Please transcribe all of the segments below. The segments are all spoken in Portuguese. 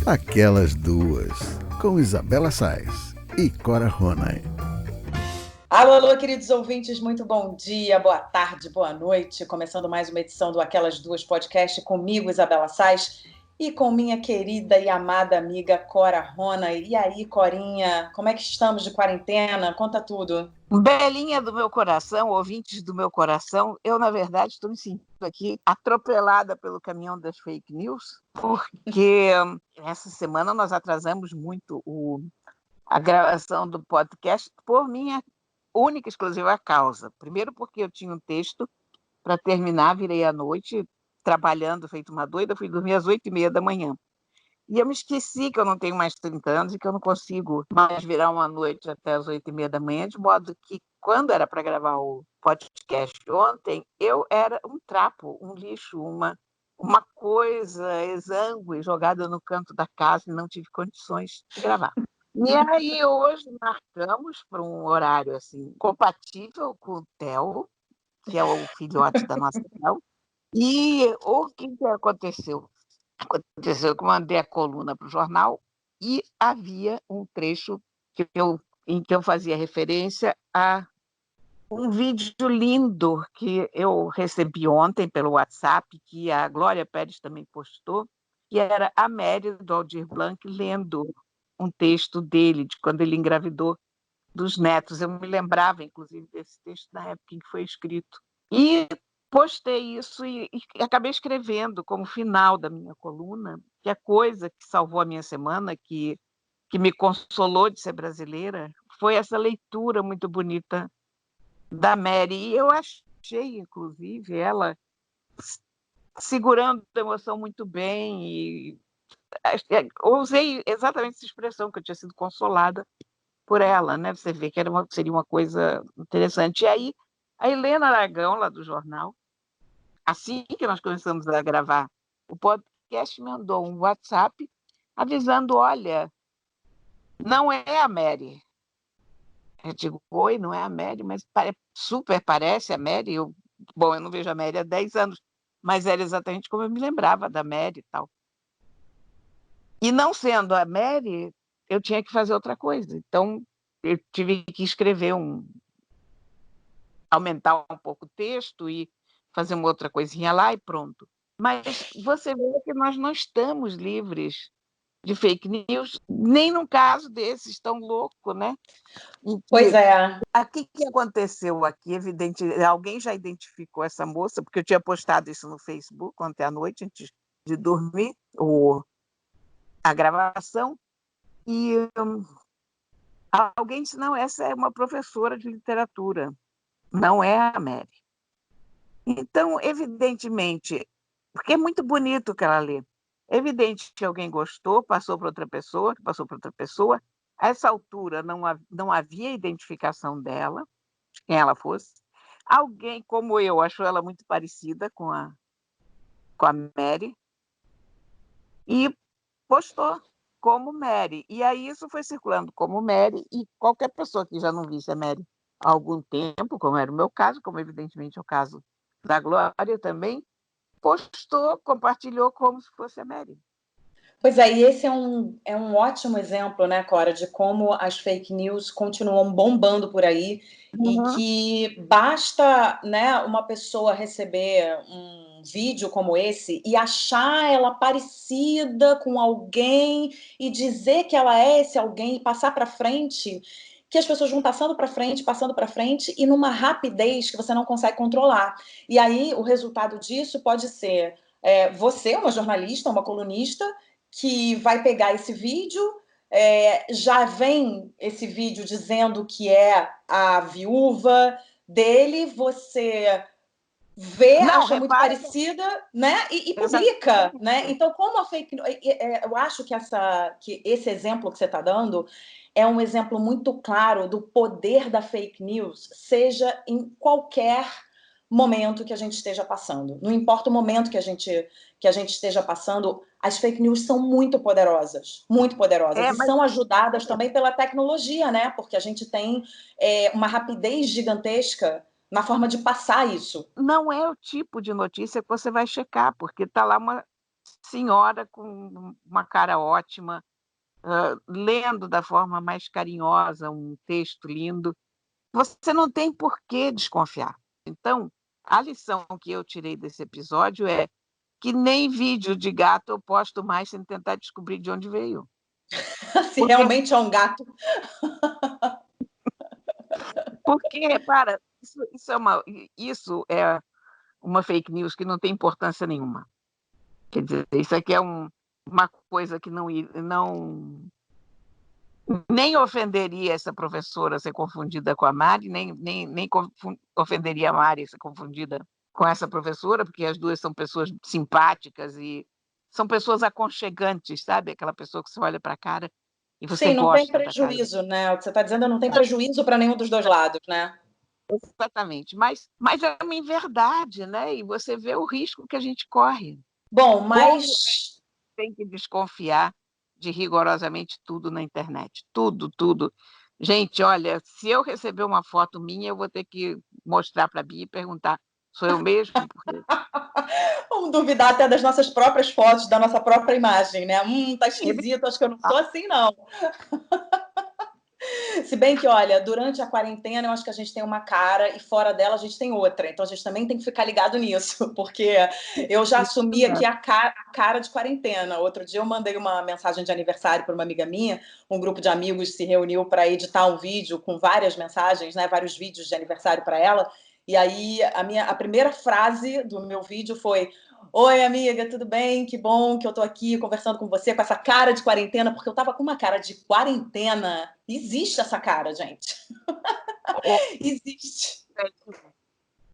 Aquelas Duas, com Isabela Sais e Cora Ronay. Alô, alô, queridos ouvintes, muito bom dia, boa tarde, boa noite. Começando mais uma edição do Aquelas Duas podcast comigo, Isabela Sais, e com minha querida e amada amiga Cora Ronay. E aí, Corinha, como é que estamos de quarentena? Conta tudo. Belinha do meu coração, ouvintes do meu coração, eu, na verdade, estou me sentindo aqui atropelada pelo caminhão das fake news, porque essa semana nós atrasamos muito a gravação do podcast por minha única e exclusiva causa. Primeiro porque eu tinha um texto para terminar, virei à noite, trabalhando, feito uma doida, fui dormir às 8h30 da manhã. E eu me esqueci que eu não tenho mais 30 anos e que eu não consigo mais virar uma noite até as 8h30 da manhã, de modo que, quando era para gravar o podcast ontem, eu era um trapo, um lixo, uma coisa exangue jogada no canto da casa e não tive condições de gravar. E aí, hoje, marcamos para um horário assim, compatível com o Theo, que é o filhote da nossa Theo. E o que aconteceu? Aconteceu que eu mandei a coluna para o jornal e havia um trecho em que eu fazia referência a um vídeo lindo que eu recebi ontem pelo WhatsApp, que a Glória Pérez também postou, que era a Mary do Aldir Blanc lendo um texto dele, de quando ele engravidou dos netos. Eu me lembrava, inclusive, desse texto na época em que foi escrito. E postei isso e acabei escrevendo como final da minha coluna, que a coisa que salvou a minha semana, que me consolou de ser brasileira, foi essa leitura muito bonita da Mary. E eu achei, inclusive, ela segurando a emoção muito bem. E usei exatamente essa expressão, que eu tinha sido consolada por ela, né? Você vê que seria uma coisa interessante. E aí, a Helena Aragão, lá do jornal, assim que nós começamos a gravar o podcast, mandou um WhatsApp avisando: olha, não é a Mary. Eu digo: oi, não é a Mary, mas super parece a Mary. Eu não vejo a Mary há 10 anos, mas era exatamente como eu me lembrava da Mary e tal. E não sendo a Mary, eu tinha que fazer outra coisa. Então, eu tive que aumentar um pouco o texto e fazer uma outra coisinha lá e pronto. Mas você vê que nós não estamos livres de fake news, nem num caso desses tão louco, né? Pois é. O que aconteceu aqui? Evidente, alguém já identificou essa moça, porque eu tinha postado isso no Facebook ontem à noite, antes de dormir, a gravação, e alguém disse: não, essa é uma professora de literatura, não é a Mary. Então, evidentemente, porque é muito bonito o que ela lê, é evidente que alguém gostou, passou para outra pessoa, que passou para outra pessoa. A essa altura não havia identificação dela, de quem ela fosse. Alguém, como eu, achou ela muito parecida com a Mary e postou como Mary. E aí isso foi circulando como Mary, e qualquer pessoa que já não visse a Mary há algum tempo, como era o meu caso, como evidentemente é o caso da Glória também, postou, compartilhou como se fosse a Mary. Pois é, e esse é um ótimo exemplo, né, Cora, de como as fake news continuam bombando por aí, e que basta, né, uma pessoa receber um vídeo como esse e achar ela parecida com alguém e dizer que ela é esse alguém e passar para frente, que as pessoas vão passando para frente e numa rapidez que você não consegue controlar. E aí o resultado disso pode ser você, uma jornalista, uma colunista, que vai pegar esse vídeo, já vem esse vídeo dizendo que é a viúva dele, você vê, acha muito parecida, né? E publica, né? Então, como a fake news... Eu acho que esse exemplo que você está dando é um exemplo muito claro do poder da fake news, seja em qualquer momento que a gente esteja passando. Não importa o momento que a gente esteja passando, as fake news são muito poderosas, e são ajudadas também pela tecnologia, né? Porque a gente tem uma rapidez gigantesca na forma de passar isso. Não é o tipo de notícia que você vai checar, porque está lá senhora com uma cara ótima, lendo da forma mais carinhosa um texto lindo. Você não tem por que desconfiar. Então, a lição que eu tirei desse episódio é que nem vídeo de gato eu posto mais sem tentar descobrir de onde veio. Se Porque, realmente é um gato. porque repara, isso é uma fake news que não tem importância nenhuma. Quer dizer, isso aqui é uma coisa que nem ofenderia essa professora ser confundida com a Mari, nem ofenderia a Mari ser confundida com essa professora, porque as duas são pessoas simpáticas e são pessoas aconchegantes, sabe? Aquela pessoa que você olha para a cara e você Sim, não tem gosta da cara. prejuízo, né? O que você está dizendo não tem prejuízo para nenhum dos dois lados, né? Exatamente, mas é uma inverdade, né? E você vê o risco que a gente corre. Bom, Como mas tem que desconfiar de rigorosamente tudo na internet. Tudo, tudo. Gente, olha, se eu receber uma foto minha, eu vou ter que mostrar para a Bia e perguntar: sou eu mesmo? Porque vamos duvidar até das nossas próprias fotos, da nossa própria imagem, né? Tá esquisito, acho que eu não sou assim, não. Se bem que, olha, durante a quarentena eu acho que a gente tem uma cara e fora dela a gente tem outra. Então a gente também tem que ficar ligado nisso, porque eu já assumi aqui a cara de quarentena. Outro dia eu mandei uma mensagem de aniversário para uma amiga minha, um grupo de amigos se reuniu para editar um vídeo com várias mensagens, né, vários vídeos de aniversário para ela. E aí a primeira frase do meu vídeo foi: oi, amiga, tudo bem? Que bom que eu tô aqui conversando com você com essa cara de quarentena, porque eu tava com uma cara de quarentena. Existe essa cara, gente. Existe.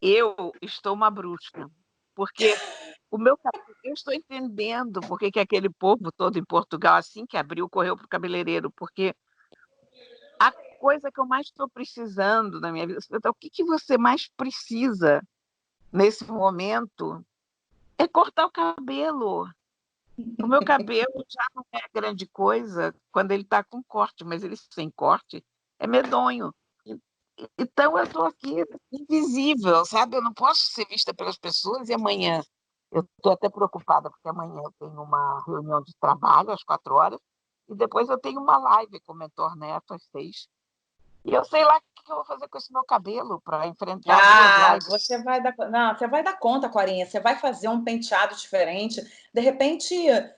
eu estou uma bruxa, porque eu estou entendendo por que aquele povo todo em Portugal, assim que abriu, correu para o cabeleireiro, porque a coisa que eu mais estou precisando na minha vida, o que você mais precisa nesse momento é cortar o cabelo. O meu cabelo já não é grande coisa quando ele está com corte, mas ele sem corte é medonho. Então eu estou aqui invisível, sabe? Eu não posso ser vista pelas pessoas e amanhã eu estou até preocupada, porque amanhã eu tenho uma reunião de trabalho às 4 horas e depois eu tenho uma live com o Mentor Neto às 6. E eu sei lá o que eu vou fazer com esse meu cabelo para enfrentar 2 lives. Você vai dar conta, Corinha. Você vai fazer um penteado diferente. De repente,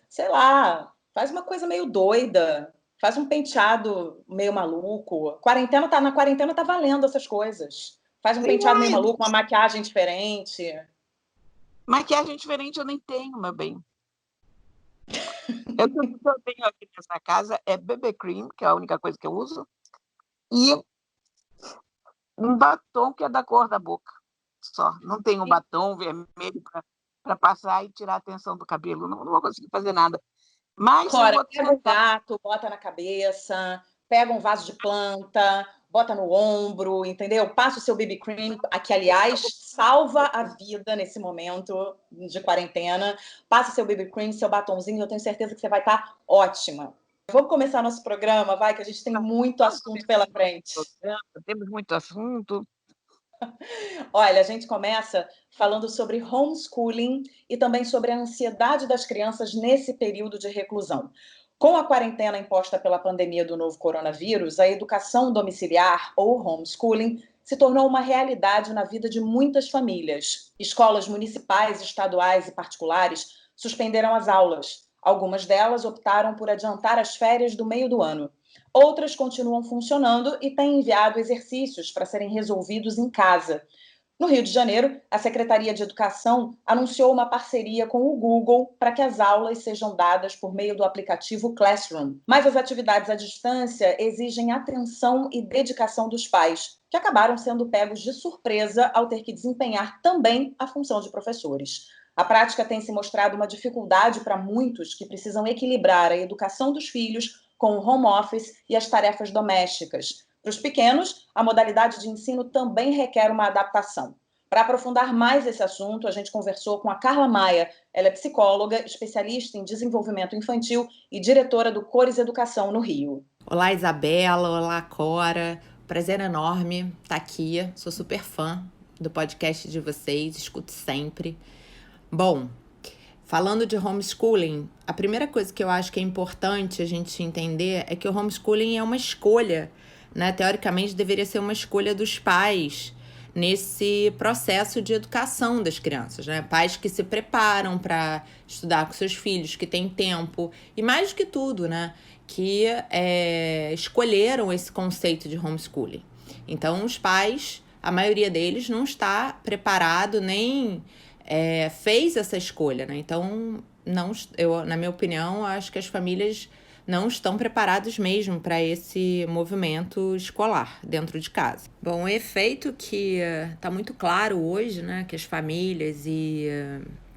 sei lá, faz uma coisa meio doida. Faz um penteado meio maluco. Na quarentena tá valendo essas coisas. Faz um penteado meio maluco, uma maquiagem diferente. Maquiagem diferente eu nem tenho, meu bem. O que eu tenho aqui nessa casa é BB Cream, que é a única coisa que eu uso, e um batom que é da cor da boca. Só. Não tenho um batom vermelho para passar e tirar a atenção do cabelo. Não vou conseguir fazer nada. Mas eu Cora, vou pega um tentar. gato, bota na cabeça, pega um vaso de planta, bota no ombro, entendeu? Passa o seu BB cream, que aliás salva a vida nesse momento de quarentena. Passa o seu BB cream, seu batonzinho, eu tenho certeza que você vai estar ótima. Vamos começar nosso programa, vai, que a gente tem muito assunto pela frente. Temos muito assunto. Olha, a gente começa falando sobre homeschooling e também sobre a ansiedade das crianças nesse período de reclusão. Com a quarentena imposta pela pandemia do novo coronavírus, a educação domiciliar ou homeschooling se tornou uma realidade na vida de muitas famílias. Escolas municipais, estaduais e particulares suspenderam as aulas. Algumas delas optaram por adiantar as férias do meio do ano. Outras continuam funcionando e têm enviado exercícios para serem resolvidos em casa. No Rio de Janeiro, a Secretaria de Educação anunciou uma parceria com o Google para que as aulas sejam dadas por meio do aplicativo Classroom. Mas as atividades à distância exigem atenção e dedicação dos pais, que acabaram sendo pegos de surpresa ao ter que desempenhar também a função de professores. A prática tem se mostrado uma dificuldade para muitos que precisam equilibrar a educação dos filhos com o home office e as tarefas domésticas. Para os pequenos, a modalidade de ensino também requer uma adaptação. Para aprofundar mais esse assunto, a gente conversou com a Carla Maia. Ela é psicóloga, especialista em desenvolvimento infantil e diretora do Cores Educação no Rio. Olá, Isabela. Olá, Cora. Prazer enorme estar aqui. Sou super fã do podcast de vocês, escuto sempre. Bom, Falando de homeschooling, a primeira coisa que eu acho que é importante a gente entender é que o homeschooling é uma escolha, né? Teoricamente, deveria ser uma escolha dos pais nesse processo de educação das crianças, né? Pais que se preparam para estudar com seus filhos, que têm tempo, e mais do que tudo, né? Que escolheram esse conceito de homeschooling. Então, os pais, a maioria deles não está preparado nem fez essa escolha, né? Então, na minha opinião, acho que as famílias não estão preparados mesmo para esse movimento escolar dentro de casa. Bom, o efeito que está muito claro hoje, né, que as famílias e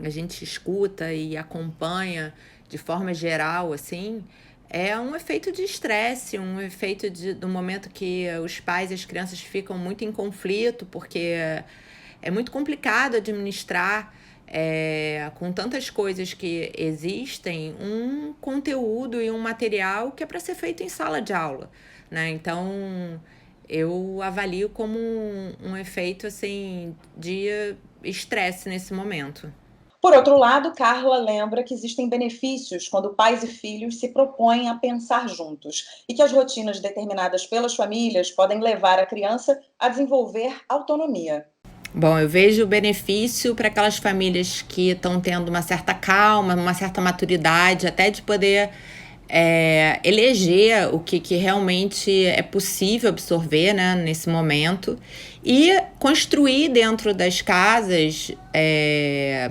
a gente escuta e acompanha de forma geral, assim, é um efeito de estresse, um efeito do momento que os pais e as crianças ficam muito em conflito, porque é muito complicado administrar com tantas coisas que existem, um conteúdo e um material que é para ser feito em sala de aula, né? Então, eu avalio como um efeito assim, de estresse nesse momento. Por outro lado, Carla lembra que existem benefícios quando pais e filhos se propõem a pensar juntos e que as rotinas determinadas pelas famílias podem levar a criança a desenvolver autonomia. Bom, eu vejo o benefício para aquelas famílias que estão tendo uma certa calma, uma certa maturidade, até de poder eleger o que realmente é possível absorver, né, nesse momento, e construir dentro das casas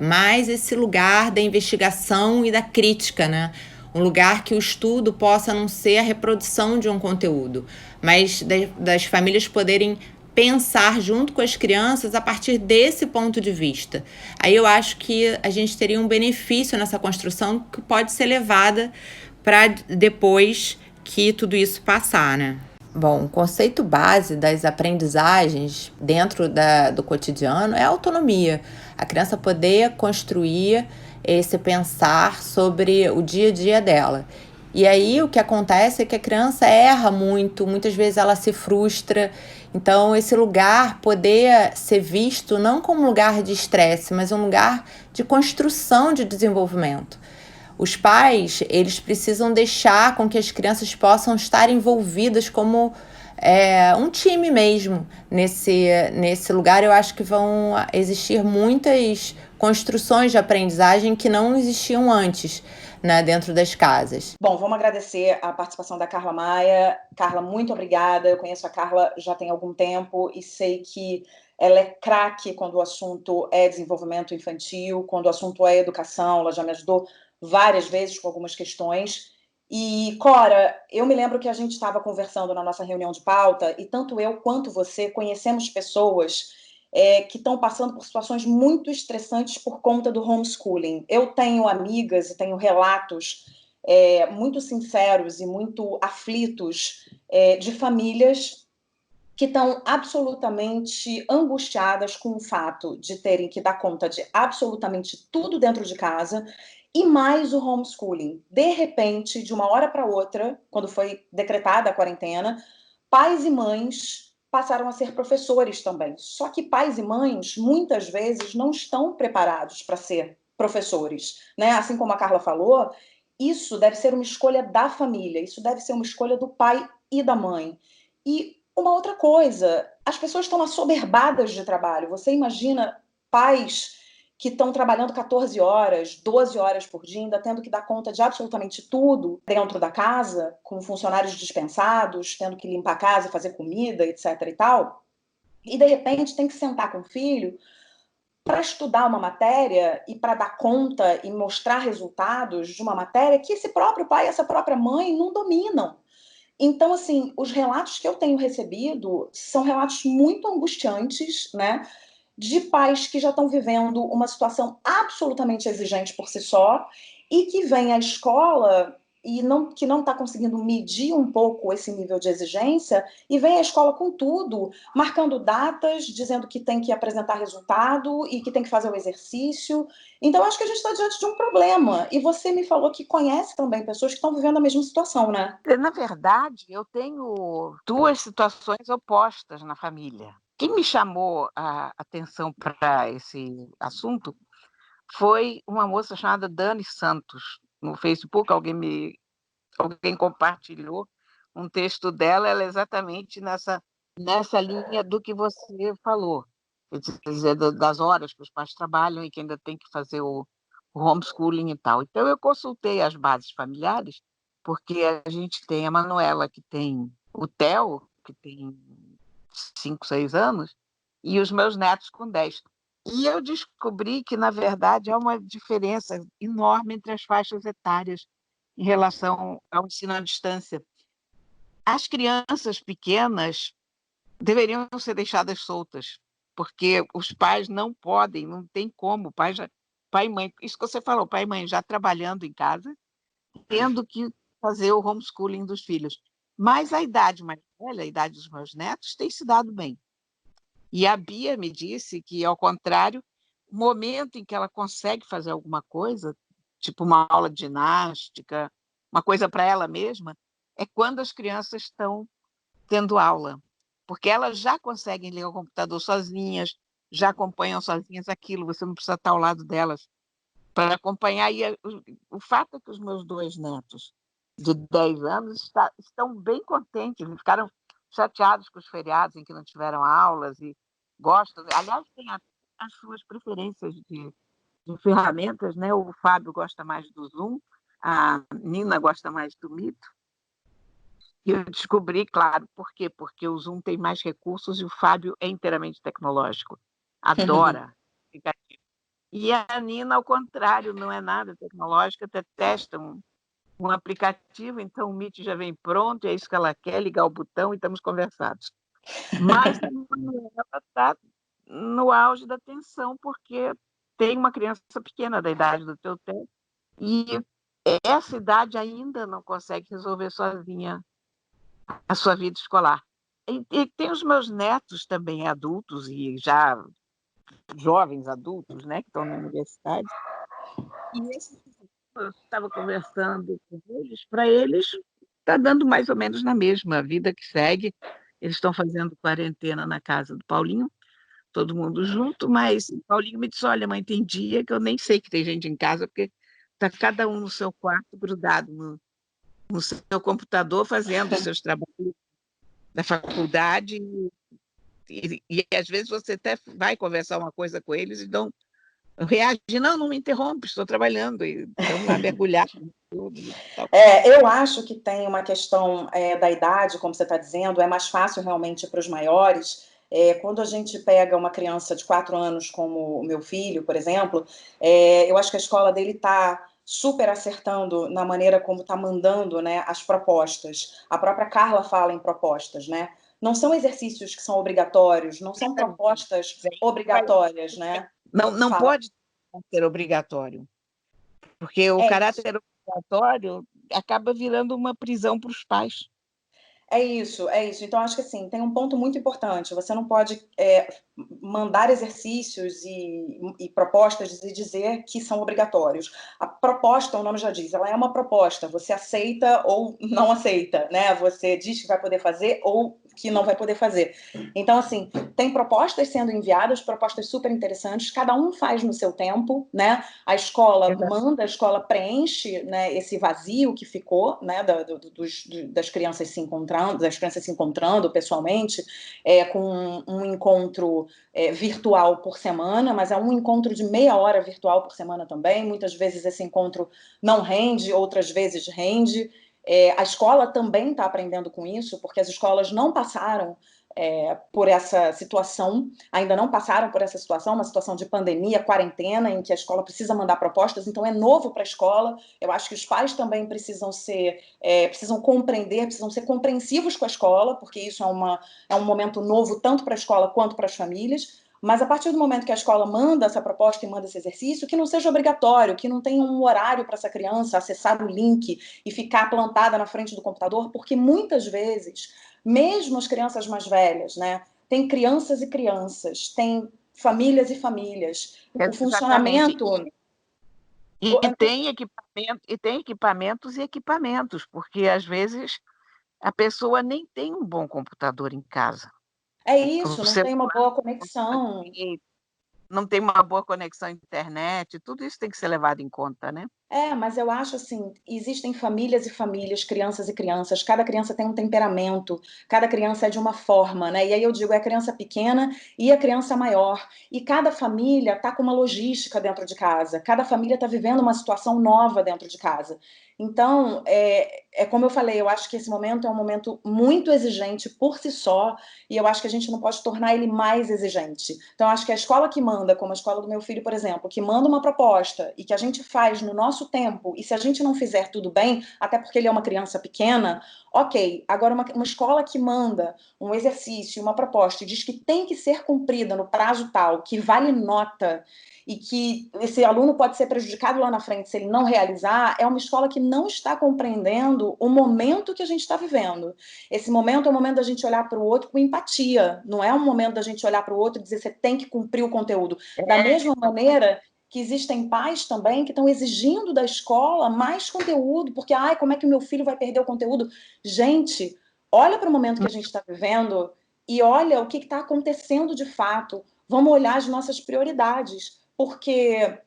mais esse lugar da investigação e da crítica, né? Um lugar que o estudo possa não ser a reprodução de um conteúdo, mas das famílias poderem pensar junto com as crianças a partir desse ponto de vista. Aí eu acho que a gente teria um benefício nessa construção que pode ser levada para depois que tudo isso passar, né? Bom, o conceito base das aprendizagens dentro do cotidiano é a autonomia. A criança poder construir esse pensar sobre o dia a dia dela. E aí o que acontece é que a criança erra muito, muitas vezes ela se frustra. Então, esse lugar poder ser visto não como um lugar de estresse, mas um lugar de construção de desenvolvimento. Os pais, eles precisam deixar com que as crianças possam estar envolvidas como um time mesmo. Nesse lugar, eu acho que vão existir muitas construções de aprendizagem que não existiam antes, né, dentro das casas. Bom, vamos agradecer a participação da Carla Maia. Carla, muito obrigada. Eu conheço a Carla já tem algum tempo e sei que ela é craque quando o assunto é desenvolvimento infantil, quando o assunto é educação. Ela já me ajudou várias vezes com algumas questões. E, Cora, eu me lembro que a gente estava conversando na nossa reunião de pauta e tanto eu quanto você conhecemos pessoas que estão passando por situações muito estressantes por conta do homeschooling. Eu tenho amigas e tenho relatos muito sinceros e muito aflitos de famílias que estão absolutamente angustiadas com o fato de terem que dar conta de absolutamente tudo dentro de casa e mais o homeschooling. De repente, de uma hora para outra, quando foi decretada a quarentena, pais e mães passaram a ser professores também. Só que pais e mães, muitas vezes, não estão preparados para ser professores, né? Assim como a Carla falou, isso deve ser uma escolha da família, isso deve ser uma escolha do pai e da mãe. E uma outra coisa, as pessoas estão assoberbadas de trabalho. Você imagina pais que estão trabalhando 14 horas, 12 horas por dia, ainda tendo que dar conta de absolutamente tudo dentro da casa, com funcionários dispensados, tendo que limpar a casa, fazer comida, etc. e tal. E, de repente, tem que sentar com o filho para estudar uma matéria e para dar conta e mostrar resultados de uma matéria que esse próprio pai e essa própria mãe não dominam. Então, assim, os relatos que eu tenho recebido são relatos muito angustiantes, né? De pais que já estão vivendo uma situação absolutamente exigente por si só e que vem à escola e que não está conseguindo medir um pouco esse nível de exigência e vem à escola com tudo, marcando datas, dizendo que tem que apresentar resultado e que tem que fazer o exercício. Então, acho que a gente está diante de um problema. E você me falou que conhece também pessoas que estão vivendo a mesma situação, né? Na verdade, eu tenho duas situações opostas na família. Quem me chamou a atenção para esse assunto foi uma moça chamada Dani Santos. No Facebook, alguém compartilhou um texto dela, ela é exatamente nessa linha do que você falou, quer dizer, das horas que os pais trabalham e que ainda tem que fazer o homeschooling e tal. Então, eu consultei as bases familiares, porque a gente tem a Manuela, que tem o Theo, que tem 5, 6 anos, e os meus netos com 10. E eu descobri que, na verdade, há uma diferença enorme entre as faixas etárias em relação ao ensino à distância. As crianças pequenas deveriam ser deixadas soltas, porque os pais não podem, não tem como, pai e mãe, isso que você falou, pai e mãe já trabalhando em casa, tendo que fazer o homeschooling dos filhos. Mas a idade mais velha, a idade dos meus netos, tem se dado bem. E a Bia me disse que, ao contrário, o momento em que ela consegue fazer alguma coisa, tipo uma aula de ginástica, uma coisa para ela mesma, é quando as crianças estão tendo aula, porque elas já conseguem ligar o computador sozinhas, já acompanham sozinhas aquilo, você não precisa estar ao lado delas para acompanhar. E o fato é que os meus 2 netos de 10 anos estão bem contentes, eles ficaram chateados com os feriados em que não tiveram aulas e gostam. Aliás, tem as suas preferências de ferramentas, né? O Fábio gosta mais do Zoom, a Nina gosta mais do Meet. E eu descobri, claro, por quê? Porque o Zoom tem mais recursos e o Fábio é inteiramente tecnológico. Adora aplicativo. E a Nina, ao contrário, não é nada tecnológica, detesta um aplicativo, então o Meet já vem pronto, é isso que ela quer, ligar o botão e estamos conversados. Mas a Manuela está no auge da tensão, porque tem uma criança pequena da idade do teu tempo, e essa idade ainda não consegue resolver sozinha a sua vida escolar. E tem os meus netos também adultos e já jovens adultos, né, que estão na universidade. E eu estava conversando com eles, para eles está dando mais ou menos na mesma vida que segue. Eles estão fazendo quarentena na casa do Paulinho, todo mundo junto, mas o Paulinho me disse: olha, mãe, tem dia que eu nem sei que tem gente em casa, porque está cada um no seu quarto, grudado no seu computador, fazendo os seus trabalhos da faculdade, e às vezes você até vai conversar uma coisa com eles e não reage, não me interrompe, estou trabalhando, e estão lá mergulhados em tudo. Eu acho que tem uma questão da idade, como você está dizendo, é mais fácil realmente para os maiores. Quando a gente pega uma criança de 4 anos, como o meu filho, por exemplo, eu acho que a escola dele está super acertando na maneira como está mandando, né, as propostas. A própria Carla fala em propostas, né? Não são exercícios que são obrigatórios, não são propostas obrigatórias, né? Não pode ser obrigatório, porque o caráter obrigatório acaba virando uma prisão para os pais. É isso. Então, acho que assim, tem um ponto muito importante. Você não pode mandar exercícios e propostas e dizer que são obrigatórios. A proposta, o nome já diz, ela é uma proposta. Você aceita ou não aceita, né? Você diz que vai poder fazer ou que não vai poder fazer. Então, assim, tem propostas sendo enviadas, propostas super interessantes, cada um faz no seu tempo, né? A escola manda, a escola preenche, né, esse vazio que ficou, né, das crianças se encontrando pessoalmente, com um encontro virtual por semana, mas é um encontro de meia hora virtual por semana também. Muitas vezes esse encontro não rende, outras vezes rende. A escola também está aprendendo com isso, porque as escolas não passaram por essa situação, ainda não passaram por essa situação, uma situação de pandemia, quarentena, em que a escola precisa mandar propostas, então é novo para a escola. Eu acho que os pais também precisam compreender, precisam ser compreensivos com a escola, porque isso é um momento novo tanto para a escola quanto para as famílias. Mas a partir do momento que a escola manda essa proposta e manda esse exercício, que não seja obrigatório, que não tenha um horário para essa criança acessar o link e ficar plantada na frente do computador, porque muitas vezes, mesmo as crianças mais velhas, né, tem crianças e crianças, tem famílias e famílias. O funcionamento... E tem equipamentos e equipamentos, porque às vezes a pessoa nem tem um bom computador em casa. É isso, não tem uma boa conexão. não tem uma boa conexão à internet, tudo isso tem que ser levado em conta, né? Mas eu acho assim, existem famílias e famílias, crianças e crianças, cada criança tem um temperamento, cada criança é de uma forma, né? E aí eu digo, é a criança pequena e a criança maior. E cada família está com uma logística dentro de casa, cada família está vivendo uma situação nova dentro de casa. Então, é como eu falei, eu acho que esse momento é um momento muito exigente por si só, e eu acho que a gente não pode tornar ele mais exigente. Então, eu acho que a escola que manda, como a escola do meu filho, por exemplo, que manda uma proposta e que a gente faz no nosso tempo, e se a gente não fizer tudo bem, até porque ele é uma criança pequena, ok. Agora, uma escola que manda um exercício, uma proposta, e diz que tem que ser cumprida no prazo tal, que vale nota, e que esse aluno pode ser prejudicado lá na frente se ele não realizar, é uma escola que não está compreendendo o momento que a gente está vivendo. Esse momento é o momento da gente olhar para o outro com empatia, não é um momento da gente olhar para o outro e dizer você tem que cumprir o conteúdo. Da mesma maneira que existem pais também que estão exigindo da escola mais conteúdo, porque, como é que o meu filho vai perder o conteúdo? Gente, olha para o momento que a gente está vivendo e olha o que está acontecendo de fato. Vamos olhar as nossas prioridades. Porque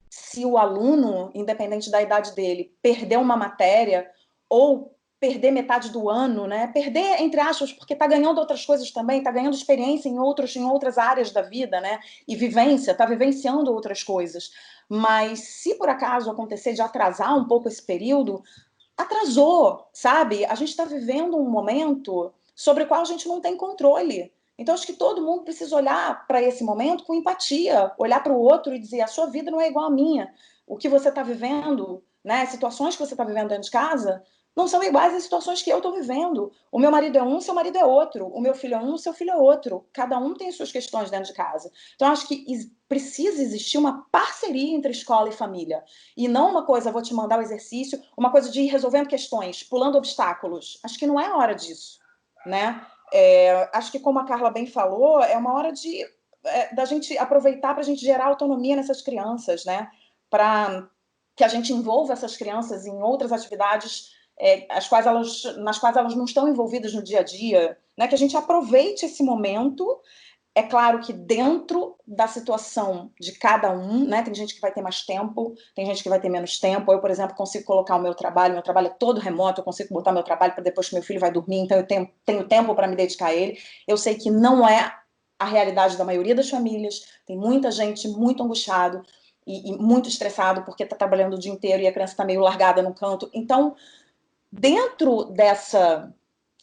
se o aluno, independente da idade dele, perder uma matéria ou perder metade do ano, né? Perder, entre aspas, porque está ganhando outras coisas também, está ganhando experiência em outras áreas da vida, né? E vivência, está vivenciando outras coisas. Mas se por acaso acontecer de atrasar um pouco esse período, atrasou, sabe? A gente está vivendo um momento sobre o qual a gente não tem controle. Então, acho que todo mundo precisa olhar para esse momento com empatia, olhar para o outro e dizer: a sua vida não é igual à minha. O que você está vivendo, né? Situações que você está vivendo dentro de casa, não são iguais às situações que eu estou vivendo. O meu marido é um, seu marido é outro. O meu filho é um, seu filho é outro. Cada um tem suas questões dentro de casa. Então, acho que precisa existir uma parceria entre escola e família. E não uma coisa, vou te mandar o exercício, uma coisa de ir resolvendo questões, pulando obstáculos. Acho que não é hora disso, né? Acho que, como a Carla bem falou, é uma hora da gente aproveitar para a gente gerar autonomia nessas crianças, né? Para que a gente envolva essas crianças em outras atividades nas quais elas não estão envolvidas no dia a dia, né? Que a gente aproveite esse momento. É claro que dentro da situação de cada um, né? Tem gente que vai ter mais tempo, tem gente que vai ter menos tempo. Eu, por exemplo, consigo colocar o meu trabalho é todo remoto, eu consigo botar meu trabalho para depois que meu filho vai dormir, então eu tenho tempo para me dedicar a ele. Eu sei que não é a realidade da maioria das famílias, tem muita gente muito angustiado e muito estressado porque está trabalhando o dia inteiro e a criança está meio largada no canto. Então, dentro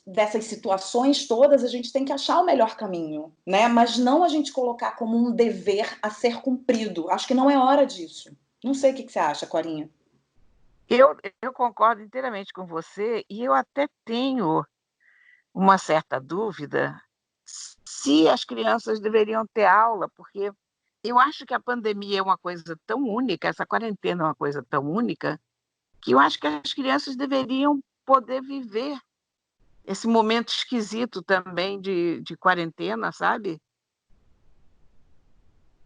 dessas situações todas, a gente tem que achar o melhor caminho, né? Mas não a gente colocar como um dever a ser cumprido. Acho que não é hora disso. Não sei o que você acha, Corinha. Eu concordo inteiramente com você e eu até tenho uma certa dúvida se as crianças deveriam ter aula, porque eu acho que a pandemia é uma coisa tão única, essa quarentena é uma coisa tão única, que eu acho que as crianças deveriam poder viver esse momento esquisito também de quarentena, sabe?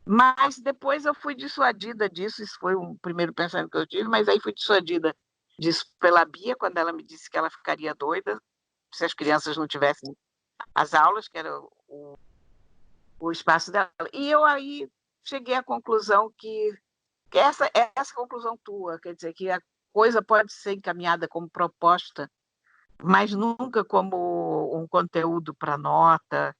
Mas depois eu fui dissuadida disso, isso foi um primeiro pensamento que eu tive, mas aí fui dissuadida disso pela Bia, quando ela me disse que ela ficaria doida se as crianças não tivessem as aulas, que era o espaço dela. E eu aí cheguei à conclusão que essa conclusão tua, quer dizer, que a coisa pode ser encaminhada como proposta, mas nunca como um conteúdo para nota,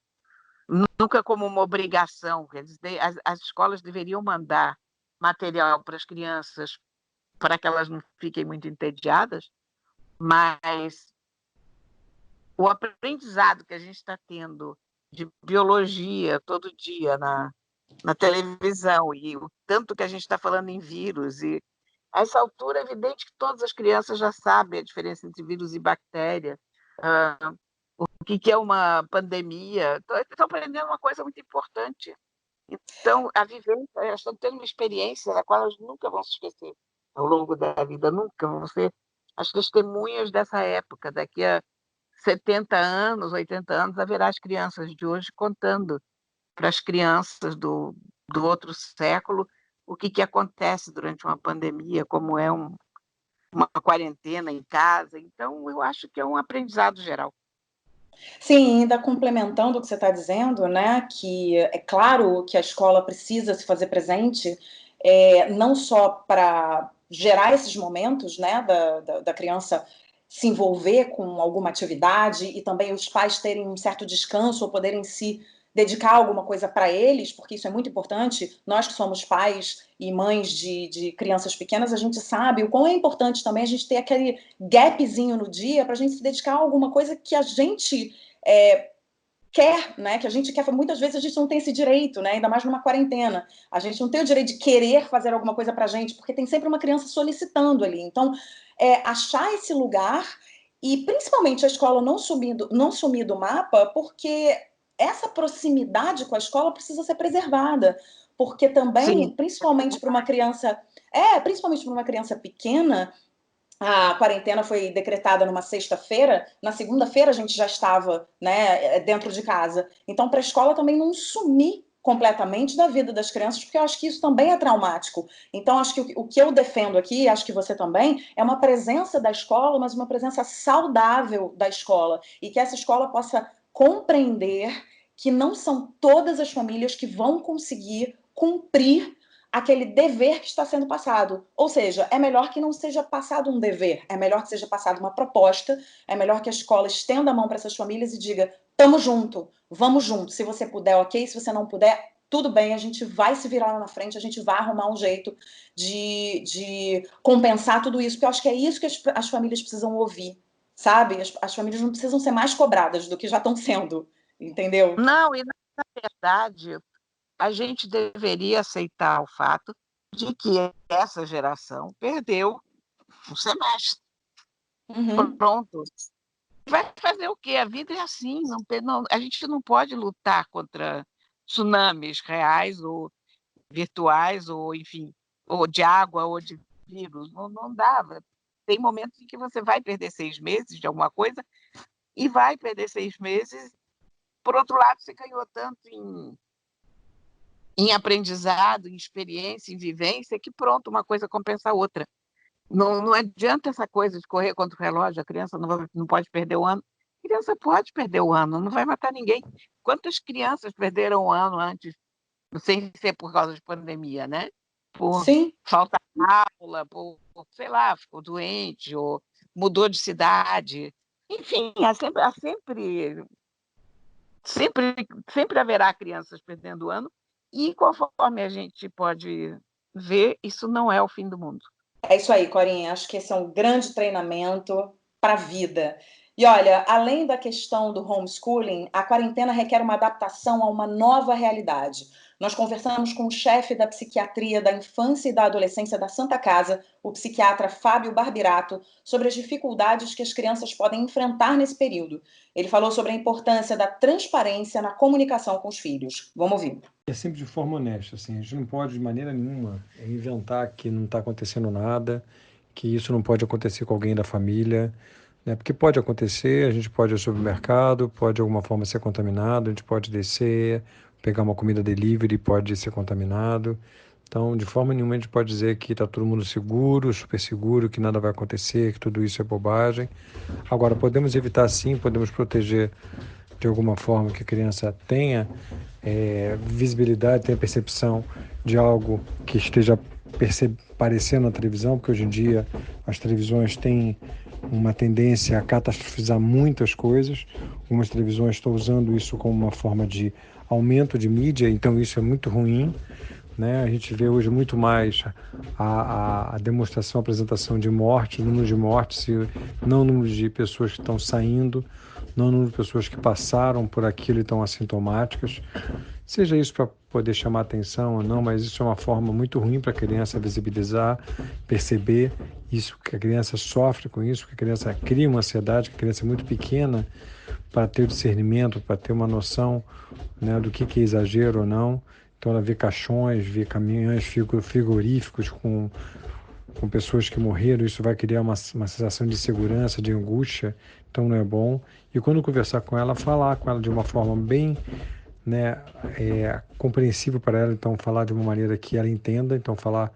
nunca como uma obrigação. Quer dizer, as escolas deveriam mandar material para as crianças para que elas não fiquem muito entediadas, mas o aprendizado que a gente está tendo de biologia todo dia na televisão e o tanto que a gente está falando em vírus, e a essa altura é evidente que todas as crianças já sabem a diferença entre vírus e bactéria, o que é uma pandemia, estão aprendendo uma coisa muito importante. Então, a vivência, elas estão tendo uma experiência da qual elas nunca vão se esquecer ao longo da vida, nunca vão ser as testemunhas dessa época. Daqui a 70 anos, 80 anos, haverá as crianças de hoje contando para as crianças do outro século o que acontece durante uma pandemia, como é uma quarentena em casa. Então, eu acho que é um aprendizado geral. Sim, ainda complementando o que você está dizendo, né, que é claro que a escola precisa se fazer presente, não só para gerar esses momentos, né, da criança se envolver com alguma atividade e também os pais terem um certo descanso ou poderem se dedicar alguma coisa para eles, porque isso é muito importante. Nós que somos pais e mães de crianças pequenas, a gente sabe o quão é importante também a gente ter aquele gapzinho no dia para a gente se dedicar a alguma coisa que a gente quer, né? Que a gente quer, muitas vezes a gente não tem esse direito, né? Ainda mais numa quarentena. A gente não tem o direito de querer fazer alguma coisa pra gente, porque tem sempre uma criança solicitando ali. Então, achar esse lugar e principalmente a escola não sumir do mapa, porque essa proximidade com a escola precisa ser preservada. Porque também, Sim, principalmente para uma criança, principalmente para uma criança pequena, a quarentena foi decretada numa sexta-feira, na segunda-feira a gente já estava, né, dentro de casa. Então, para a escola também não sumir completamente da vida das crianças, porque eu acho que isso também é traumático. Então, acho que o que eu defendo aqui, acho que você também, é uma presença da escola, mas uma presença saudável da escola, e que essa escola possa compreender que não são todas as famílias que vão conseguir cumprir aquele dever que está sendo passado. Ou seja, é melhor que não seja passado um dever, é melhor que seja passada uma proposta, é melhor que a escola estenda a mão para essas famílias e diga: tamo junto, vamos junto. Se você puder, ok. Se você não puder, tudo bem, a gente vai se virar lá na frente, a gente vai arrumar um jeito de compensar tudo isso, porque eu acho que é isso que as famílias precisam ouvir, sabe? As famílias não precisam ser mais cobradas do que já estão sendo, entendeu? não, e na verdade, a gente deveria aceitar o fato de que essa geração perdeu um semestre. Uhum. Pronto. Vai fazer o quê? A vida é assim, a gente não pode lutar contra tsunamis reais ou virtuais, ou enfim, ou de água, ou de vírus. Não dá. Tem momentos em que você vai perder 6 meses de alguma coisa e vai perder 6 meses. Por outro lado, você ganhou tanto em aprendizado, em experiência, em vivência, que pronto, uma coisa compensa a outra. Não adianta essa coisa de correr contra o relógio, a criança não pode perder o ano. A criança pode perder o ano, não vai matar ninguém. Quantas crianças perderam o ano antes, sem ser por causa de pandemia, né? Por Sim. falta de aula, sei lá, ficou doente, ou mudou de cidade. Enfim, sempre haverá crianças perdendo o ano, e conforme a gente pode ver, isso não é o fim do mundo. É isso aí, Corinha. Acho que esse é um grande treinamento para a vida. E olha, além da questão do homeschooling, a quarentena requer uma adaptação a uma nova realidade. Nós conversamos com o chefe da psiquiatria da infância e da adolescência da Santa Casa, o psiquiatra Fábio Barbirato, sobre as dificuldades que as crianças podem enfrentar nesse período. Ele falou sobre a importância da transparência na comunicação com os filhos. Vamos ouvir. É sempre de forma honesta, assim, a gente não pode de maneira nenhuma inventar que não está acontecendo nada, que isso não pode acontecer com alguém da família, né? Porque pode acontecer, a gente pode ir ao supermercado, pode de alguma forma ser contaminado, a gente pode descer, pegar uma comida delivery, pode ser contaminado. Então, de forma nenhuma a gente pode dizer que está todo mundo seguro, super seguro, que nada vai acontecer, que tudo isso é bobagem. Agora, podemos evitar sim, podemos proteger de alguma forma que a criança tenha visibilidade, tenha percepção de algo que esteja aparecendo na televisão, porque hoje em dia as televisões têm uma tendência a catastrofizar muitas coisas. Algumas televisões estão usando isso como uma forma de aumento de mídia, então isso é muito ruim, né? A gente vê hoje muito mais a demonstração, a apresentação de mortes, número de mortes, não número de pessoas que estão saindo, não número de pessoas que passaram por aquilo e estão assintomáticas. Seja isso para poder chamar atenção ou não, mas isso é uma forma muito ruim para a criança visibilizar, perceber isso, que a criança sofre com isso, que a criança cria uma ansiedade, que a criança é muito pequena para ter o discernimento, para ter uma noção, né, do que é exagero ou não. Então ela vê caixões, vê caminhões frigoríficos com pessoas que morreram, isso vai criar uma sensação de insegurança, de angústia, então não é bom. E quando conversar com ela, falar com ela de uma forma bem, né, compreensível para ela, então falar de uma maneira que ela entenda, então falar,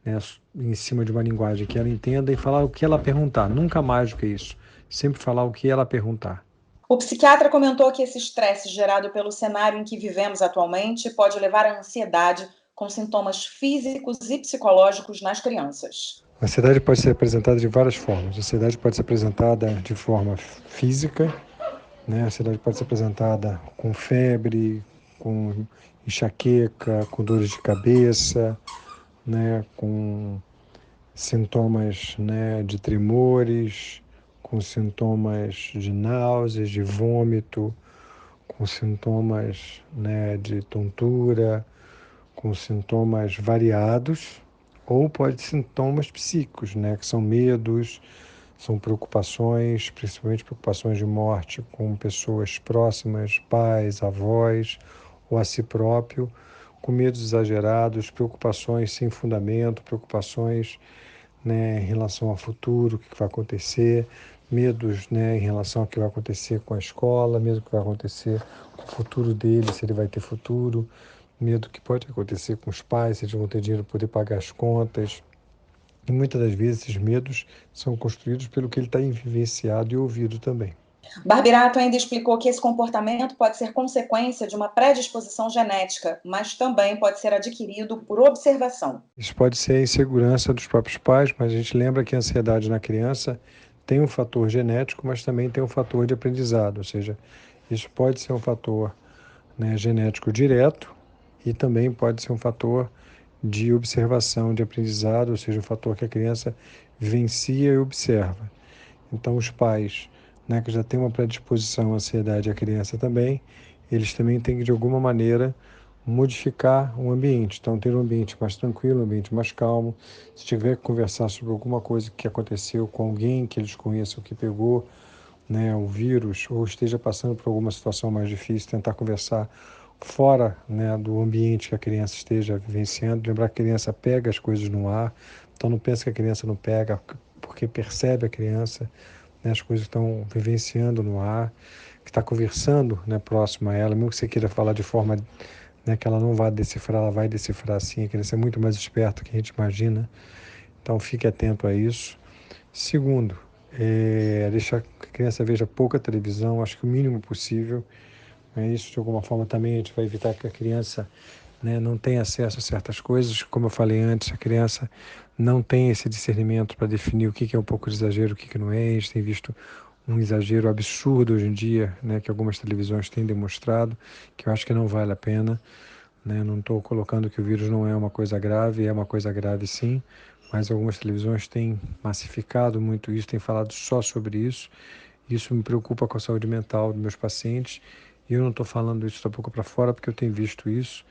né, em cima de uma linguagem que ela entenda e falar o que ela perguntar, nunca mais do que isso, sempre falar o que ela perguntar. O psiquiatra comentou que esse estresse gerado pelo cenário em que vivemos atualmente pode levar à ansiedade com sintomas físicos e psicológicos nas crianças. A ansiedade pode ser apresentada de várias formas. A ansiedade pode ser apresentada de forma física, né? A ansiedade pode ser apresentada com febre, com enxaqueca, com dores de cabeça, né? Com sintomas, né, de tremores, com sintomas de náuseas, de vômito, com sintomas, né, de tontura, com sintomas variados, ou pode ser sintomas psíquicos, né, que são medos, são preocupações, principalmente preocupações de morte com pessoas próximas, pais, avós, ou a si próprio, com medos exagerados, preocupações sem fundamento, preocupações, né, em relação ao futuro, o que vai acontecer, medos, né, em relação ao que vai acontecer com a escola, medo que vai acontecer com o futuro dele, se ele vai ter futuro, medo que pode acontecer com os pais, se eles vão ter dinheiro para poder pagar as contas. E muitas das vezes esses medos são construídos pelo que ele está vivenciado e ouvido também. Barbirato ainda explicou que esse comportamento pode ser consequência de uma predisposição genética, mas também pode ser adquirido por observação. Isso pode ser a insegurança dos próprios pais, mas a gente lembra que a ansiedade na criança tem um fator genético, mas também tem um fator de aprendizado, ou seja, isso pode ser um fator, né, genético direto e também pode ser um fator de observação, de aprendizado, ou seja, um fator que a criança vivencia e observa. Então, os pais, né, que já têm uma predisposição à ansiedade, a criança também, eles também têm que, de alguma maneira, modificar o ambiente. Então, ter um ambiente mais tranquilo, um ambiente mais calmo. Se tiver que conversar sobre alguma coisa que aconteceu com alguém que eles conheçam, que pegou, né, o vírus, ou esteja passando por alguma situação mais difícil, tentar conversar fora, né, do ambiente que a criança esteja vivenciando. Lembrar que a criança pega as coisas no ar, então não pensa que a criança não pega, porque percebe a criança, né, as coisas que estão vivenciando no ar, que está conversando, né, próximo a ela, mesmo que você queira falar de forma, né, que ela não vai decifrar, ela vai decifrar sim. A criança é muito mais esperta do que a gente imagina, então fique atento a isso. Segundo, deixar que a criança veja pouca televisão, acho que o mínimo possível. Isso, de alguma forma, também a gente vai evitar que a criança, né, não tenha acesso a certas coisas. Como eu falei antes, a criança não tem esse discernimento para definir o que é um pouco de exagero, o que não é. A gente tem visto um exagero absurdo hoje em dia, né, que algumas televisões têm demonstrado, que eu acho que não vale a pena. Né? Não estou colocando que o vírus não é uma coisa grave, é uma coisa grave sim, mas algumas televisões têm massificado muito isso, têm falado só sobre isso. Isso me preocupa com a saúde mental dos meus pacientes. E eu não estou falando isso da boca para fora, porque eu tenho visto isso.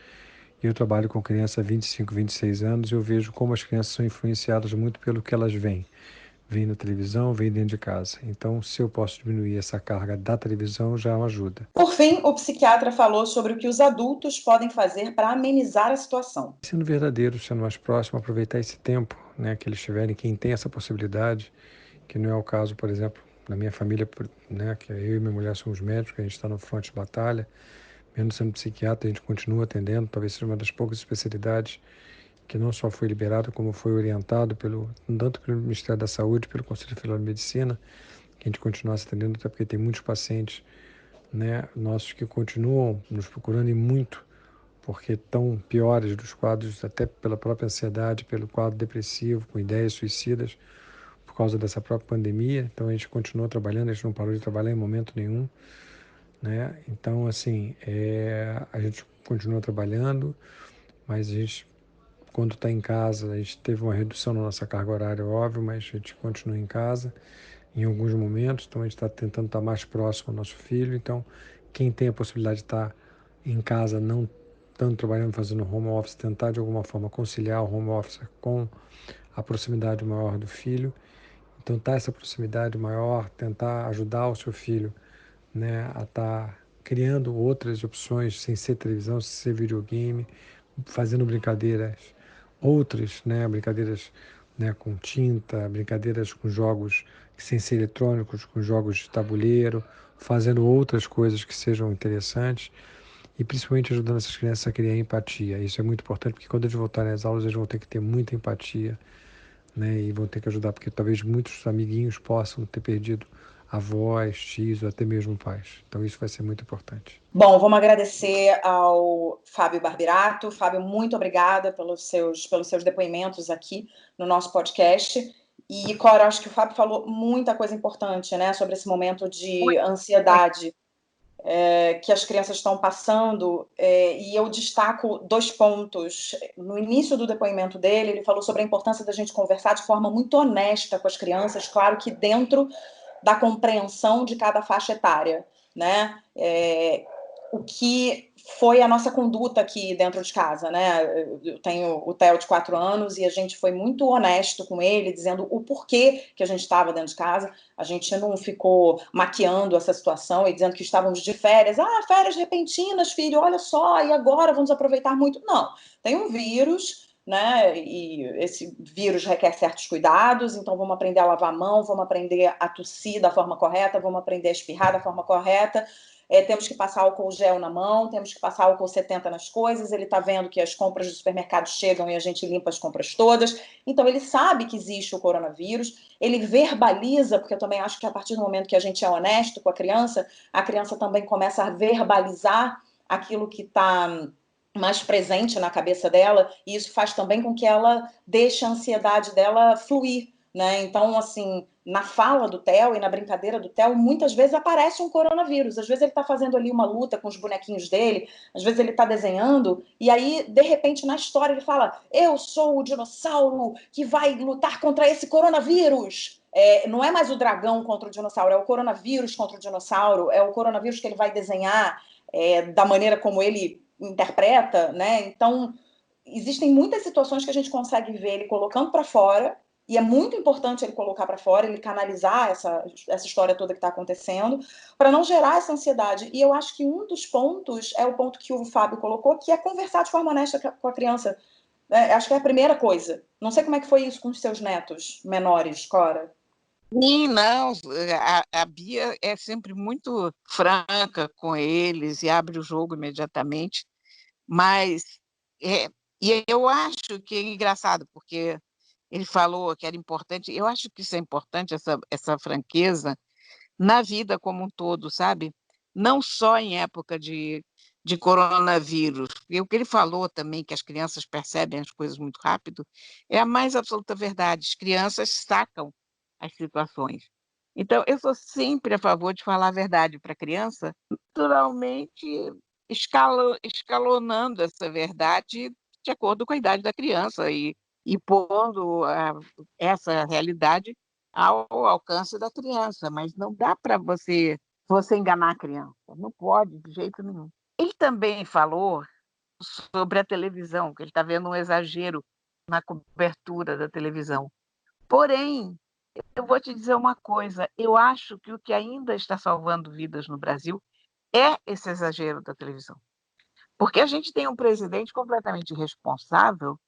E eu trabalho com crianças há 25, 26 anos e eu vejo como as crianças são influenciadas muito pelo que elas veem. Vêm na televisão, vêm dentro de casa. Então, se eu posso diminuir essa carga da televisão, já é uma ajuda. Por fim, o psiquiatra falou sobre o que os adultos podem fazer para amenizar a situação. Sendo verdadeiro, sendo mais próximo, aproveitar esse tempo, né, que eles tiverem, quem tem essa possibilidade, que não é o caso, por exemplo, na minha família, né, que eu e minha mulher somos médicos, a gente está no fronte de batalha, mesmo sendo psiquiatra, a gente continua atendendo, talvez seja uma das poucas especialidades que não só foi liberado, como foi orientado tanto pelo Ministério da Saúde, pelo Conselho Federal de Medicina, que a gente continua atendendo, até porque tem muitos pacientes, né, nossos que continuam nos procurando e muito, porque estão piores dos quadros, até pela própria ansiedade, pelo quadro depressivo, com ideias suicidas, por causa dessa própria pandemia. Então a gente continua trabalhando, a gente não parou de trabalhar em momento nenhum, né? Então, assim, a gente continua trabalhando, mas a gente, quando está em casa, a gente teve uma redução na nossa carga horária, óbvio, mas a gente continua em casa em alguns momentos, então a gente está tentando estar mais próximo ao nosso filho. Então, quem tem a possibilidade de estar em casa, não tanto trabalhando, fazendo home office, tentar de alguma forma conciliar o home office com a proximidade maior do filho. Então, essa proximidade maior, tentar ajudar o seu filho, né, a estar criando outras opções, sem ser televisão, sem ser videogame, fazendo brincadeiras outras, né, brincadeiras, né, com tinta, brincadeiras com jogos sem ser eletrônicos, com jogos de tabuleiro, fazendo outras coisas que sejam interessantes e principalmente ajudando essas crianças a criar empatia. Isso é muito importante, porque quando eles voltarem às aulas, eles vão ter que ter muita empatia, né, e vão ter que ajudar, porque talvez muitos amiguinhos possam ter perdido avós, tios ou até mesmo pais. Então isso vai ser muito importante. Bom, vamos agradecer ao Fábio Barbirato. Fábio, muito obrigada pelos seus depoimentos aqui no nosso podcast. E, Cora, acho que o Fábio falou muita coisa importante, né, sobre esse momento de ansiedade que as crianças estão passando, e eu destaco 2 pontos. No início do depoimento dele, ele falou sobre a importância da gente conversar de forma muito honesta com as crianças, claro que dentro da compreensão de cada faixa etária, né? O que foi a nossa conduta aqui dentro de casa, né? Eu tenho o Theo de 4 anos e a gente foi muito honesto com ele, dizendo o porquê que a gente estava dentro de casa. A gente não ficou maquiando essa situação e dizendo que estávamos de férias. Férias repentinas, filho, olha só, e agora vamos aproveitar muito. Não, tem um vírus, né? E esse vírus requer certos cuidados, então vamos aprender a lavar a mão, vamos aprender a tossir da forma correta, vamos aprender a espirrar da forma correta. Temos que passar álcool gel na mão, temos que passar álcool 70 nas coisas. Ele está vendo que as compras do supermercado chegam e a gente limpa as compras todas. Então, ele sabe que existe o coronavírus, ele verbaliza, porque eu também acho que a partir do momento que a gente é honesto com a criança também começa a verbalizar aquilo que está mais presente na cabeça dela, e isso faz também com que ela deixe a ansiedade dela fluir, né? Então, assim, na fala do Theo e na brincadeira do Theo, muitas vezes aparece um coronavírus. Às vezes ele está fazendo ali uma luta com os bonequinhos dele, às vezes ele está desenhando, e aí, de repente, na história ele fala: eu sou o dinossauro que vai lutar contra esse coronavírus. Não é mais o dragão contra o dinossauro, é o coronavírus contra o dinossauro, é o coronavírus que ele vai desenhar da maneira como ele interpreta, né? Então, existem muitas situações que a gente consegue ver ele colocando para fora, e é muito importante ele colocar para fora, ele canalizar essa história toda que está acontecendo, para não gerar essa ansiedade. E eu acho que um dos pontos é o ponto que o Fábio colocou, que é conversar de forma honesta com a criança. Acho que é a primeira coisa. Não sei como é que foi isso com os seus netos menores, Cora. Sim, não, a Bia é sempre muito franca com eles e abre o jogo imediatamente, mas e eu acho que é engraçado, porque ele falou que era importante, eu acho que isso é importante, essa franqueza, na vida como um todo, sabe? Não só em época de coronavírus. E o que ele falou também, que as crianças percebem as coisas muito rápido, é a mais absoluta verdade. As crianças sacam as situações. Então, eu sou sempre a favor de falar a verdade para a criança, naturalmente escalonando essa verdade de acordo com a idade da criança e pondo essa realidade ao alcance da criança, mas não dá para você enganar a criança, não pode de jeito nenhum. Ele também falou sobre a televisão, que ele está vendo um exagero na cobertura da televisão. Porém, eu vou te dizer uma coisa, eu acho que o que ainda está salvando vidas no Brasil é esse exagero da televisão. Porque a gente tem um presidente completamente irresponsável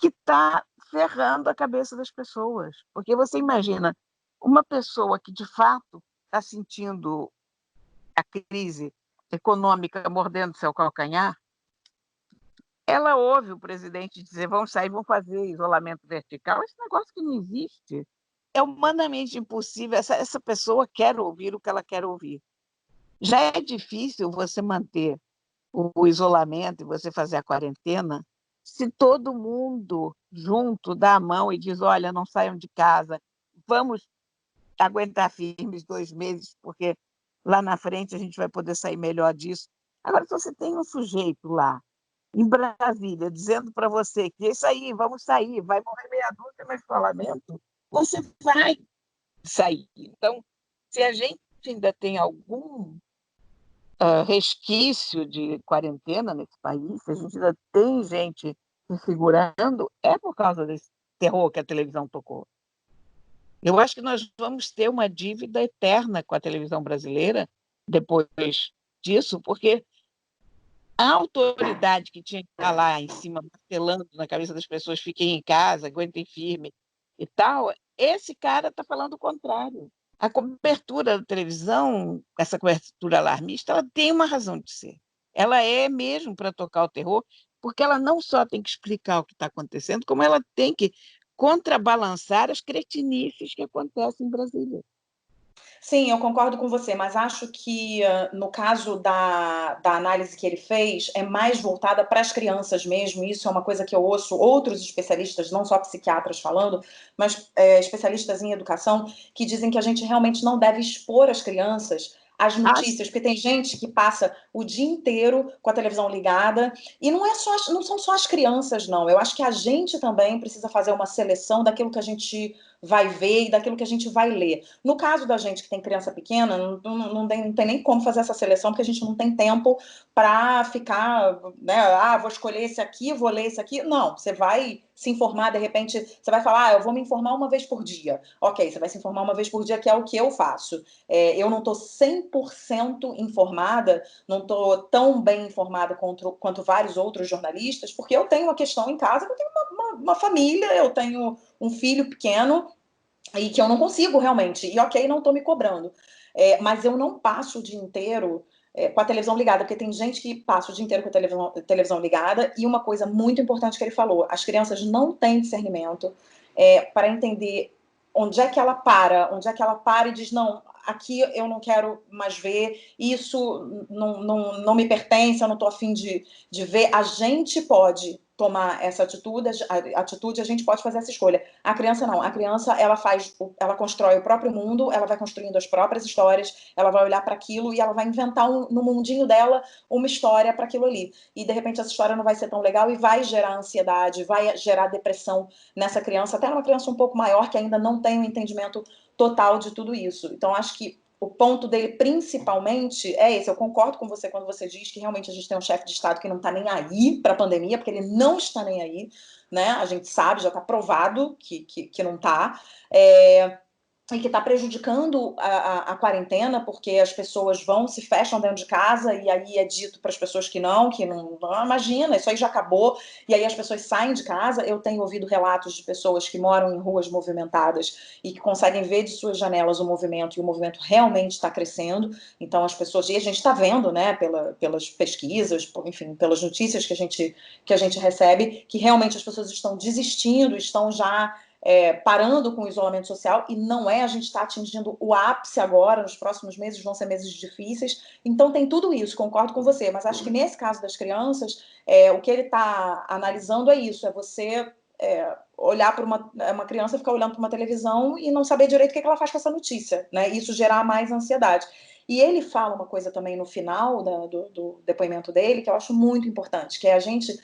que está ferrando a cabeça das pessoas. Porque você imagina, uma pessoa que de fato está sentindo a crise econômica mordendo seu calcanhar, ela ouve o presidente dizer: vamos sair, vamos fazer isolamento vertical. Esse negócio que não existe. É humanamente impossível. Essa pessoa quer ouvir o que ela quer ouvir. Já é difícil você manter o isolamento e você fazer a quarentena se todo mundo junto dá a mão e diz: olha, não saiam de casa, vamos aguentar firmes 2 meses, porque lá na frente a gente vai poder sair melhor disso. Agora, se você tem um sujeito lá em Brasília dizendo para você que isso aí, vamos sair, vai morrer meia dúzia no isolamento, você vai sair. Então, se a gente ainda tem algum resquício de quarentena nesse país, se a gente ainda tem gente se segurando, é por causa desse terror que a televisão tocou. Eu acho que nós vamos ter uma dívida eterna com a televisão brasileira depois disso, porque a autoridade que tinha que estar lá em cima, martelando na cabeça das pessoas, fiquem em casa, aguentem firme e tal, esse cara está falando o contrário. A cobertura da televisão, essa cobertura alarmista, ela tem uma razão de ser. Ela é mesmo para tocar o terror, porque ela não só tem que explicar o que está acontecendo, como ela tem que contrabalançar as cretinices que acontecem em Brasília. Sim, eu concordo com você, mas acho que no caso da análise que ele fez, é mais voltada para as crianças mesmo. Isso é uma coisa que eu ouço outros especialistas, não só psiquiatras falando, mas especialistas em educação, que dizem que a gente realmente não deve expor as crianças às Ah, notícias, porque tem gente que passa o dia inteiro com a televisão ligada, e não são só as crianças, não. Eu acho que a gente também precisa fazer uma seleção daquilo que a gente vai ver e daquilo que a gente vai ler. No caso da gente que tem criança pequena, não tem nem como fazer essa seleção, porque a gente não tem tempo para ficar, né? Ah, vou escolher esse aqui, vou ler esse aqui. Não, você vai se informar, de repente, você vai falar, eu vou me informar uma vez por dia. Ok, você vai se informar uma vez por dia, que é o que eu faço. Eu não estou 100% informada, não estou tão bem informada quanto vários outros jornalistas, porque eu tenho uma questão em casa, eu tenho uma família, eu tenho um filho pequeno, e que eu não consigo realmente, e ok, não estou me cobrando, mas eu não passo o dia inteiro com a televisão ligada, porque tem gente que passa o dia inteiro com a televisão ligada, e uma coisa muito importante que ele falou, as crianças não têm discernimento para entender onde é que ela para e diz, não, aqui eu não quero mais ver, isso não me pertence, eu não estou afim de ver. A gente pode tomar essa atitude, a gente pode fazer essa escolha. A criança não. A criança, ela constrói o próprio mundo, ela vai construindo as próprias histórias, ela vai olhar para aquilo e ela vai inventar no mundinho dela uma história para aquilo ali. E de repente essa história não vai ser tão legal e vai gerar ansiedade, vai gerar depressão nessa criança, até uma criança um pouco maior que ainda não tem um entendimento total de tudo isso. Então acho que o ponto dele, principalmente, é esse. Eu concordo com você quando você diz que realmente a gente tem um chefe de Estado que não está nem aí para a pandemia, porque ele não está nem aí, né? A gente sabe, já está provado que não está. E que está prejudicando a quarentena, porque as pessoas se fecham dentro de casa, e aí é dito para as pessoas que não, imagina, isso aí já acabou, e aí as pessoas saem de casa. Eu tenho ouvido relatos de pessoas que moram em ruas movimentadas e que conseguem ver de suas janelas o movimento, e o movimento realmente está crescendo. Então as pessoas, e a gente está vendo, né, pelas pesquisas, enfim, pelas notícias que a gente recebe, que realmente as pessoas estão desistindo, estão já parando com o isolamento social, e a gente está atingindo o ápice agora, nos próximos meses vão ser meses difíceis, então tem tudo isso, concordo com você, mas acho que nesse caso das crianças, o que ele está analisando é isso, é você olhar para uma criança, ficar olhando para uma televisão e não saber direito o que ela faz com essa notícia, né? Isso gerar mais ansiedade. E ele fala uma coisa também no final do depoimento dele, que eu acho muito importante, que é a gente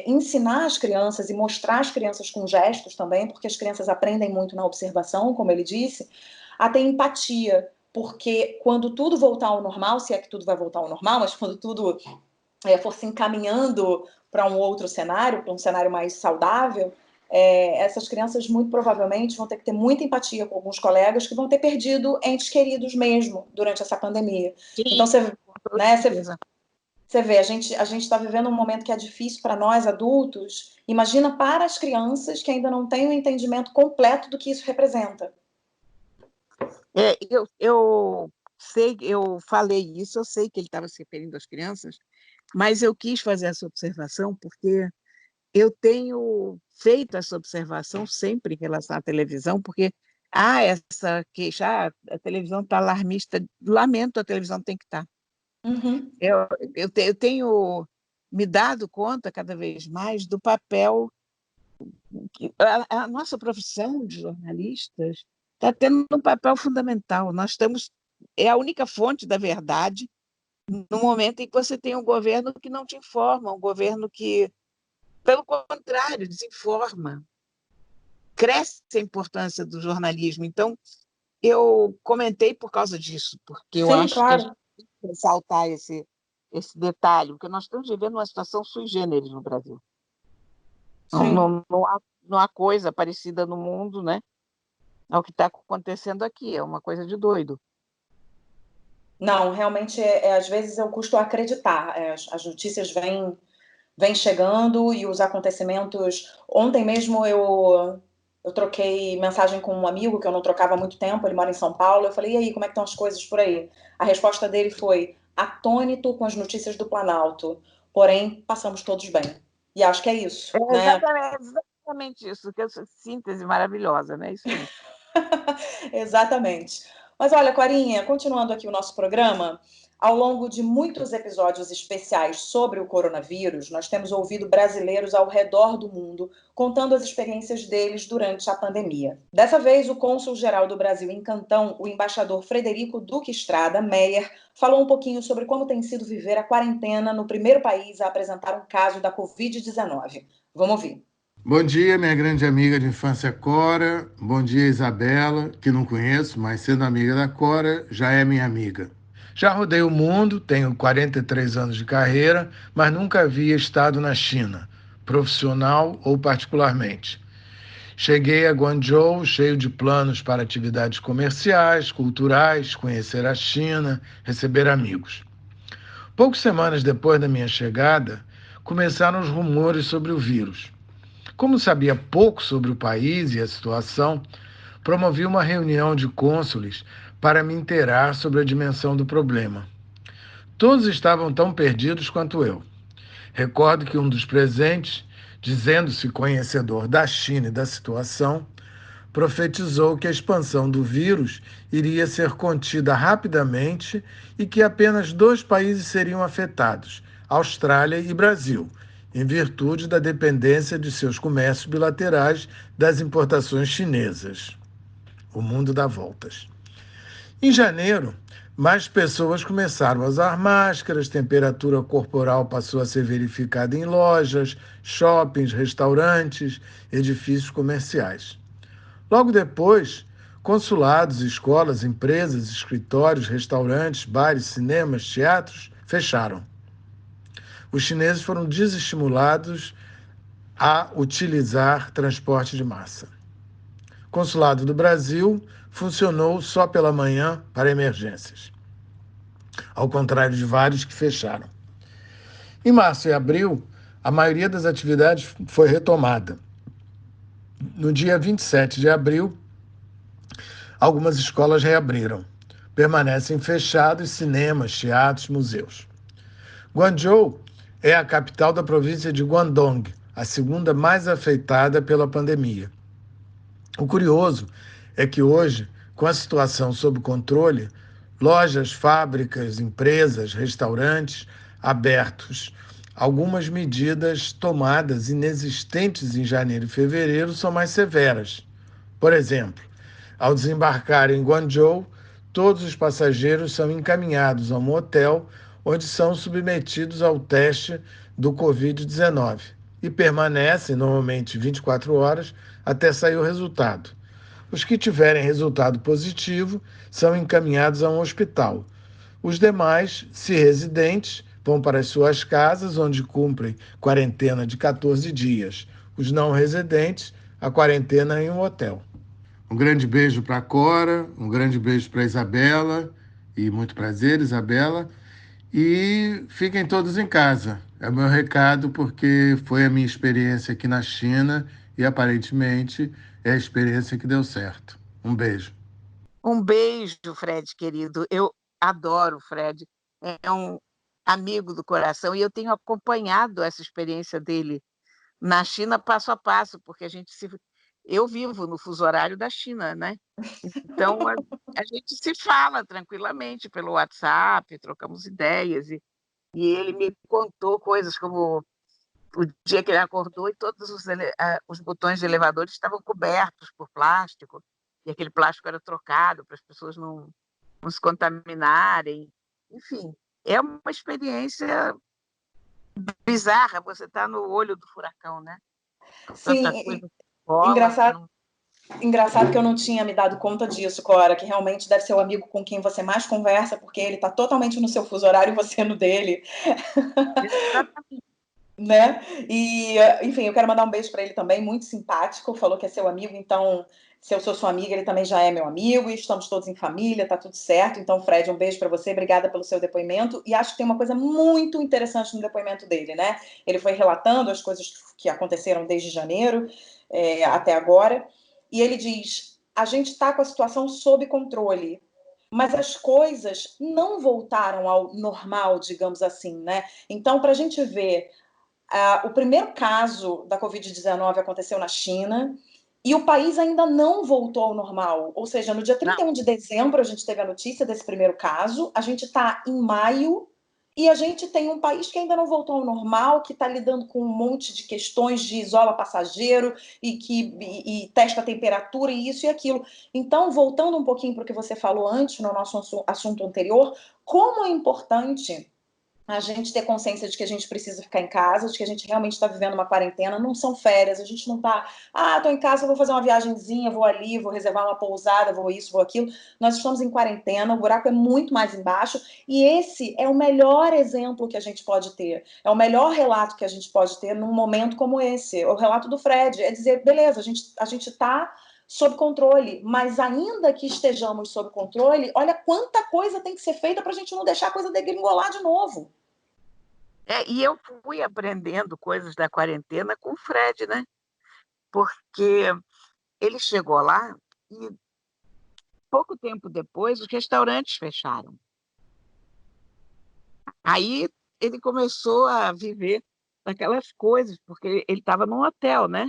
ensinar as crianças e mostrar as crianças com gestos também, porque as crianças aprendem muito na observação, como ele disse, a ter empatia, porque quando tudo voltar ao normal, se é que tudo vai voltar ao normal, mas quando tudo for se encaminhando para um outro cenário, para um cenário mais saudável, essas crianças muito provavelmente vão ter que ter muita empatia com alguns colegas que vão ter perdido entes queridos mesmo durante essa pandemia. Então, sim, com toda né, certeza. você vê, a gente está vivendo um momento que é difícil para nós, adultos. Imagina para as crianças que ainda não têm o entendimento completo do que isso representa. Eu sei, eu falei isso, eu sei que ele estava se referindo às crianças, mas eu quis fazer essa observação porque eu tenho feito essa observação sempre em relação à televisão, porque há essa queixa, a televisão está alarmista, lamento, a televisão tem que estar. Uhum. Eu tenho me dado conta cada vez mais do papel que a nossa profissão de jornalistas está tendo um papel fundamental. É a única fonte da verdade no momento em que você tem um governo que não te informa, um governo que, pelo contrário, desinforma. Cresce a importância do jornalismo. Então, eu comentei por causa disso, porque eu Sim, acho que a gente claro. tem que ressaltar esse detalhe, porque nós estamos vivendo uma situação sui generis no Brasil. Sim. Não há coisa parecida no mundo, né, ao que está acontecendo aqui. É uma coisa de doido. Não, realmente, às vezes eu custo acreditar. As notícias vêm chegando e os acontecimentos. Ontem mesmo eu troquei mensagem com um amigo que eu não trocava há muito tempo, ele mora em São Paulo. Eu falei, e aí, como é que estão as coisas por aí? A resposta dele foi: atônito com as notícias do Planalto, porém passamos todos bem. E acho que é isso, né? Exatamente isso, que é essa síntese maravilhosa, né? Isso mesmo. Exatamente. Mas olha, Corinha, continuando aqui o nosso programa, ao longo de muitos episódios especiais sobre o coronavírus, nós temos ouvido brasileiros ao redor do mundo contando as experiências deles durante a pandemia. Dessa vez, o cônsul-geral do Brasil em Cantão, o embaixador Frederico Duque Estrada Meyer, falou um pouquinho sobre como tem sido viver a quarentena no primeiro país a apresentar um caso da Covid-19. Vamos ouvir. Bom dia, minha grande amiga de infância Cora. Bom dia, Isabela, que não conheço, mas sendo amiga da Cora, já é minha amiga. Já rodei o mundo, tenho 43 anos de carreira, mas nunca havia estado na China, profissional ou particularmente. Cheguei a Guangzhou cheio de planos para atividades comerciais, culturais, conhecer a China, receber amigos. Poucas semanas depois da minha chegada, começaram os rumores sobre o vírus. Como sabia pouco sobre o país e a situação, promovi uma reunião de cônsules para me inteirar sobre a dimensão do problema. Todos estavam tão perdidos quanto eu. Recordo que um dos presentes, dizendo-se conhecedor da China e da situação, profetizou que a expansão do vírus iria ser contida rapidamente e que apenas 2 países seriam afetados, Austrália e Brasil, em virtude da dependência de seus comércios bilaterais das importações chinesas. O mundo dá voltas. Em janeiro, mais pessoas começaram a usar máscaras, temperatura corporal passou a ser verificada em lojas, shoppings, restaurantes, edifícios comerciais. Logo depois, consulados, escolas, empresas, escritórios, restaurantes, bares, cinemas, teatros fecharam. Os chineses foram desestimulados a utilizar transporte de massa. O Consulado do Brasil funcionou só pela manhã para emergências, ao contrário de vários que fecharam. Em março e abril, a maioria das atividades foi retomada. No dia 27 de abril, algumas escolas reabriram. Permanecem fechados cinemas, teatros, museus. Guangzhou é a capital da província de Guangdong, a segunda mais afetada pela pandemia. O curioso é que hoje, com a situação sob controle, lojas, fábricas, empresas, restaurantes abertos, algumas medidas tomadas inexistentes em janeiro e fevereiro são mais severas. Por exemplo, ao desembarcar em Guangzhou, todos os passageiros são encaminhados a um hotel onde são submetidos ao teste do Covid-19 e permanecem normalmente 24 horas até sair o resultado. Os que tiverem resultado positivo são encaminhados a um hospital. Os demais, se residentes, vão para as suas casas, onde cumprem quarentena de 14 dias. Os não residentes, a quarentena em um hotel. Um grande beijo para a Cora, um grande beijo para a Isabela, e muito prazer, Isabela. E fiquem todos em casa. É o meu recado, porque foi a minha experiência aqui na China e aparentemente é a experiência que deu certo. Um beijo. Um beijo, Fred, querido. Eu adoro o Fred. É um amigo do coração e eu tenho acompanhado essa experiência dele na China passo a passo, porque eu vivo no fuso horário da China, né? Então a gente se fala tranquilamente pelo WhatsApp, trocamos ideias e ele me contou coisas como o dia que ele acordou e todos os botões de elevador estavam cobertos por plástico e aquele plástico era trocado para as pessoas não se contaminarem. Enfim, é uma experiência bizarra, você está no olho do furacão, né? Sim, engraçado que eu não tinha me dado conta disso, Cora, que realmente deve ser o amigo com quem você mais conversa, porque ele está totalmente no seu fuso horário e você no dele. Exatamente. Né? E, enfim, eu quero mandar um beijo para ele também, muito simpático, falou que é seu amigo, então, se eu sou sua amiga, ele também já é meu amigo, e estamos todos em família, tá tudo certo. Então, Fred, um beijo para você, obrigada pelo seu depoimento, e acho que tem uma coisa muito interessante no depoimento dele, né? Ele foi relatando as coisas que aconteceram desde janeiro até agora, e ele diz, a gente está com a situação sob controle, mas as coisas não voltaram ao normal, digamos assim, né? Então, para a gente ver, o primeiro caso da Covid-19 aconteceu na China E o país ainda não voltou ao normal. Ou seja, no dia 31 de dezembro, a gente teve a notícia desse primeiro caso, a gente está em maio, e a gente tem um país que ainda não voltou ao normal, que está lidando com um monte de questões de isola passageiro e testa a temperatura e isso e aquilo. Então, voltando um pouquinho para o que você falou antes, no nosso assunto anterior, como é importante a gente ter consciência de que a gente precisa ficar em casa, de que a gente realmente está vivendo uma quarentena, não são férias, a gente não está, estou em casa, vou fazer uma viagenzinha, vou ali, vou reservar uma pousada, vou isso, vou aquilo. Nós estamos em quarentena, o buraco é muito mais embaixo, e esse é o melhor exemplo que a gente pode ter, é o melhor relato que a gente pode ter num momento como esse, o relato do Fred, é dizer, beleza, a gente está sob controle, mas ainda que estejamos sob controle, olha quanta coisa tem que ser feita para a gente não deixar a coisa degringolar de novo. E eu fui aprendendo coisas da quarentena com o Fred, né? Porque ele chegou lá e pouco tempo depois os restaurantes fecharam. Aí ele começou a viver aquelas coisas, porque ele estava num hotel, né?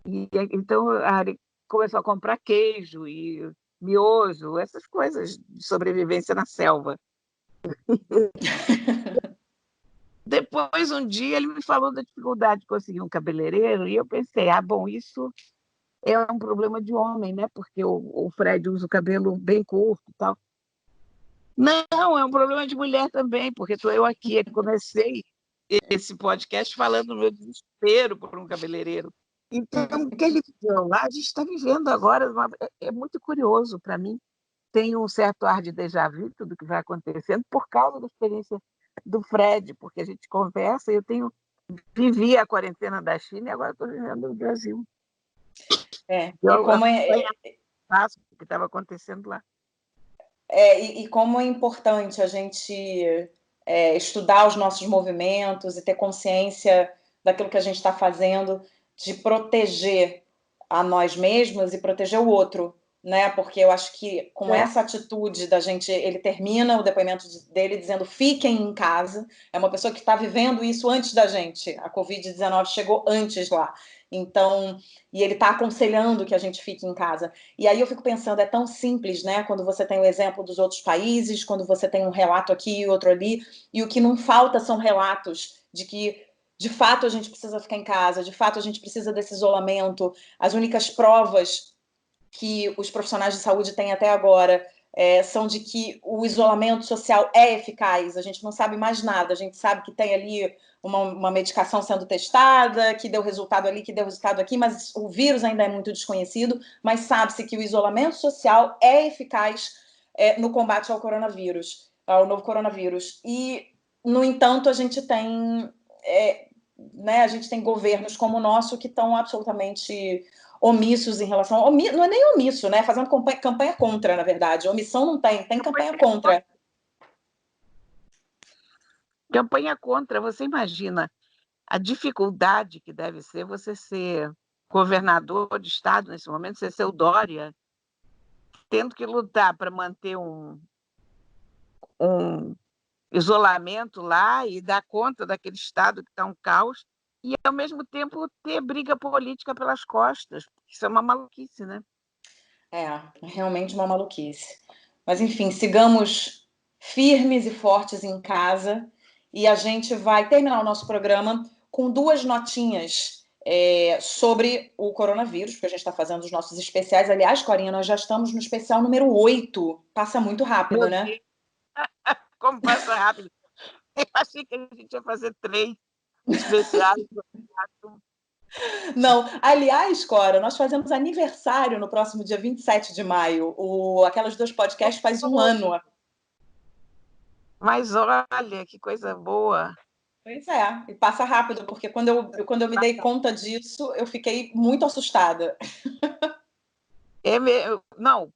E então ele começou a comprar queijo e miojo, essas coisas de sobrevivência na selva. Depois, um dia, ele me falou da dificuldade de conseguir um cabeleireiro, e eu pensei, bom, isso é um problema de homem, né? Porque o Fred usa o cabelo bem curto e tal. Não, é um problema de mulher também, porque estou eu aqui, comecei esse podcast falando do meu desespero por um cabeleireiro. Então, o que ele viveu lá, a gente está vivendo agora, é muito curioso para mim. Tem um certo ar de déjà vu, tudo que vai acontecendo, por causa da experiência do Fred, porque a gente conversa, eu vivi a quarentena da China e agora estou vivendo no Brasil. E como o que estava acontecendo lá. E como é importante a gente estudar os nossos movimentos e ter consciência daquilo que a gente está fazendo, de proteger a nós mesmos e proteger o outro, né? Porque eu acho que com essa atitude da gente, ele termina o depoimento dele dizendo fiquem em casa, é uma pessoa que está vivendo isso antes da gente, a Covid-19 chegou antes lá, então, e ele está aconselhando que a gente fique em casa, e aí eu fico pensando, é tão simples, né, quando você tem o exemplo dos outros países, quando você tem um relato aqui e outro ali, e o que não falta são relatos de que de fato a gente precisa ficar em casa, de fato a gente precisa desse isolamento, as únicas provas que os profissionais de saúde têm até agora são de que o isolamento social é eficaz, a gente não sabe mais nada, a gente sabe que tem ali uma medicação sendo testada, que deu resultado ali, que deu resultado aqui, mas o vírus ainda é muito desconhecido, mas sabe-se que o isolamento social é eficaz no combate ao coronavírus, ao novo coronavírus. E, no entanto, a gente tem governos como o nosso que estão absolutamente omissos em relação... Não é nem omisso, né? Fazendo campanha contra, na verdade. Omissão não tem campanha contra. Campanha contra, você imagina a dificuldade que deve ser você ser governador de estado nesse momento, você ser o Dória, tendo que lutar para manter um isolamento lá e dar conta daquele estado que está um caos, e, ao mesmo tempo, ter briga política pelas costas. Isso é uma maluquice, né? É realmente uma maluquice. Mas, enfim, sigamos firmes e fortes em casa, e a gente vai terminar o nosso programa com 2 notinhas sobre o coronavírus, porque a gente está fazendo os nossos especiais. Aliás, Corinha, nós já estamos no especial número 8. Passa muito rápido, Meu né? Deus. Como passa rápido. Eu achei que a gente ia fazer 3 especiais. Não, aliás, Cora, nós fazemos aniversário no próximo dia 27 de maio. Aquelas 2 podcasts faz 1 ano. Mas olha, que coisa boa. Pois é, e passa rápido, porque quando eu me dei conta disso, eu fiquei muito assustada. Não,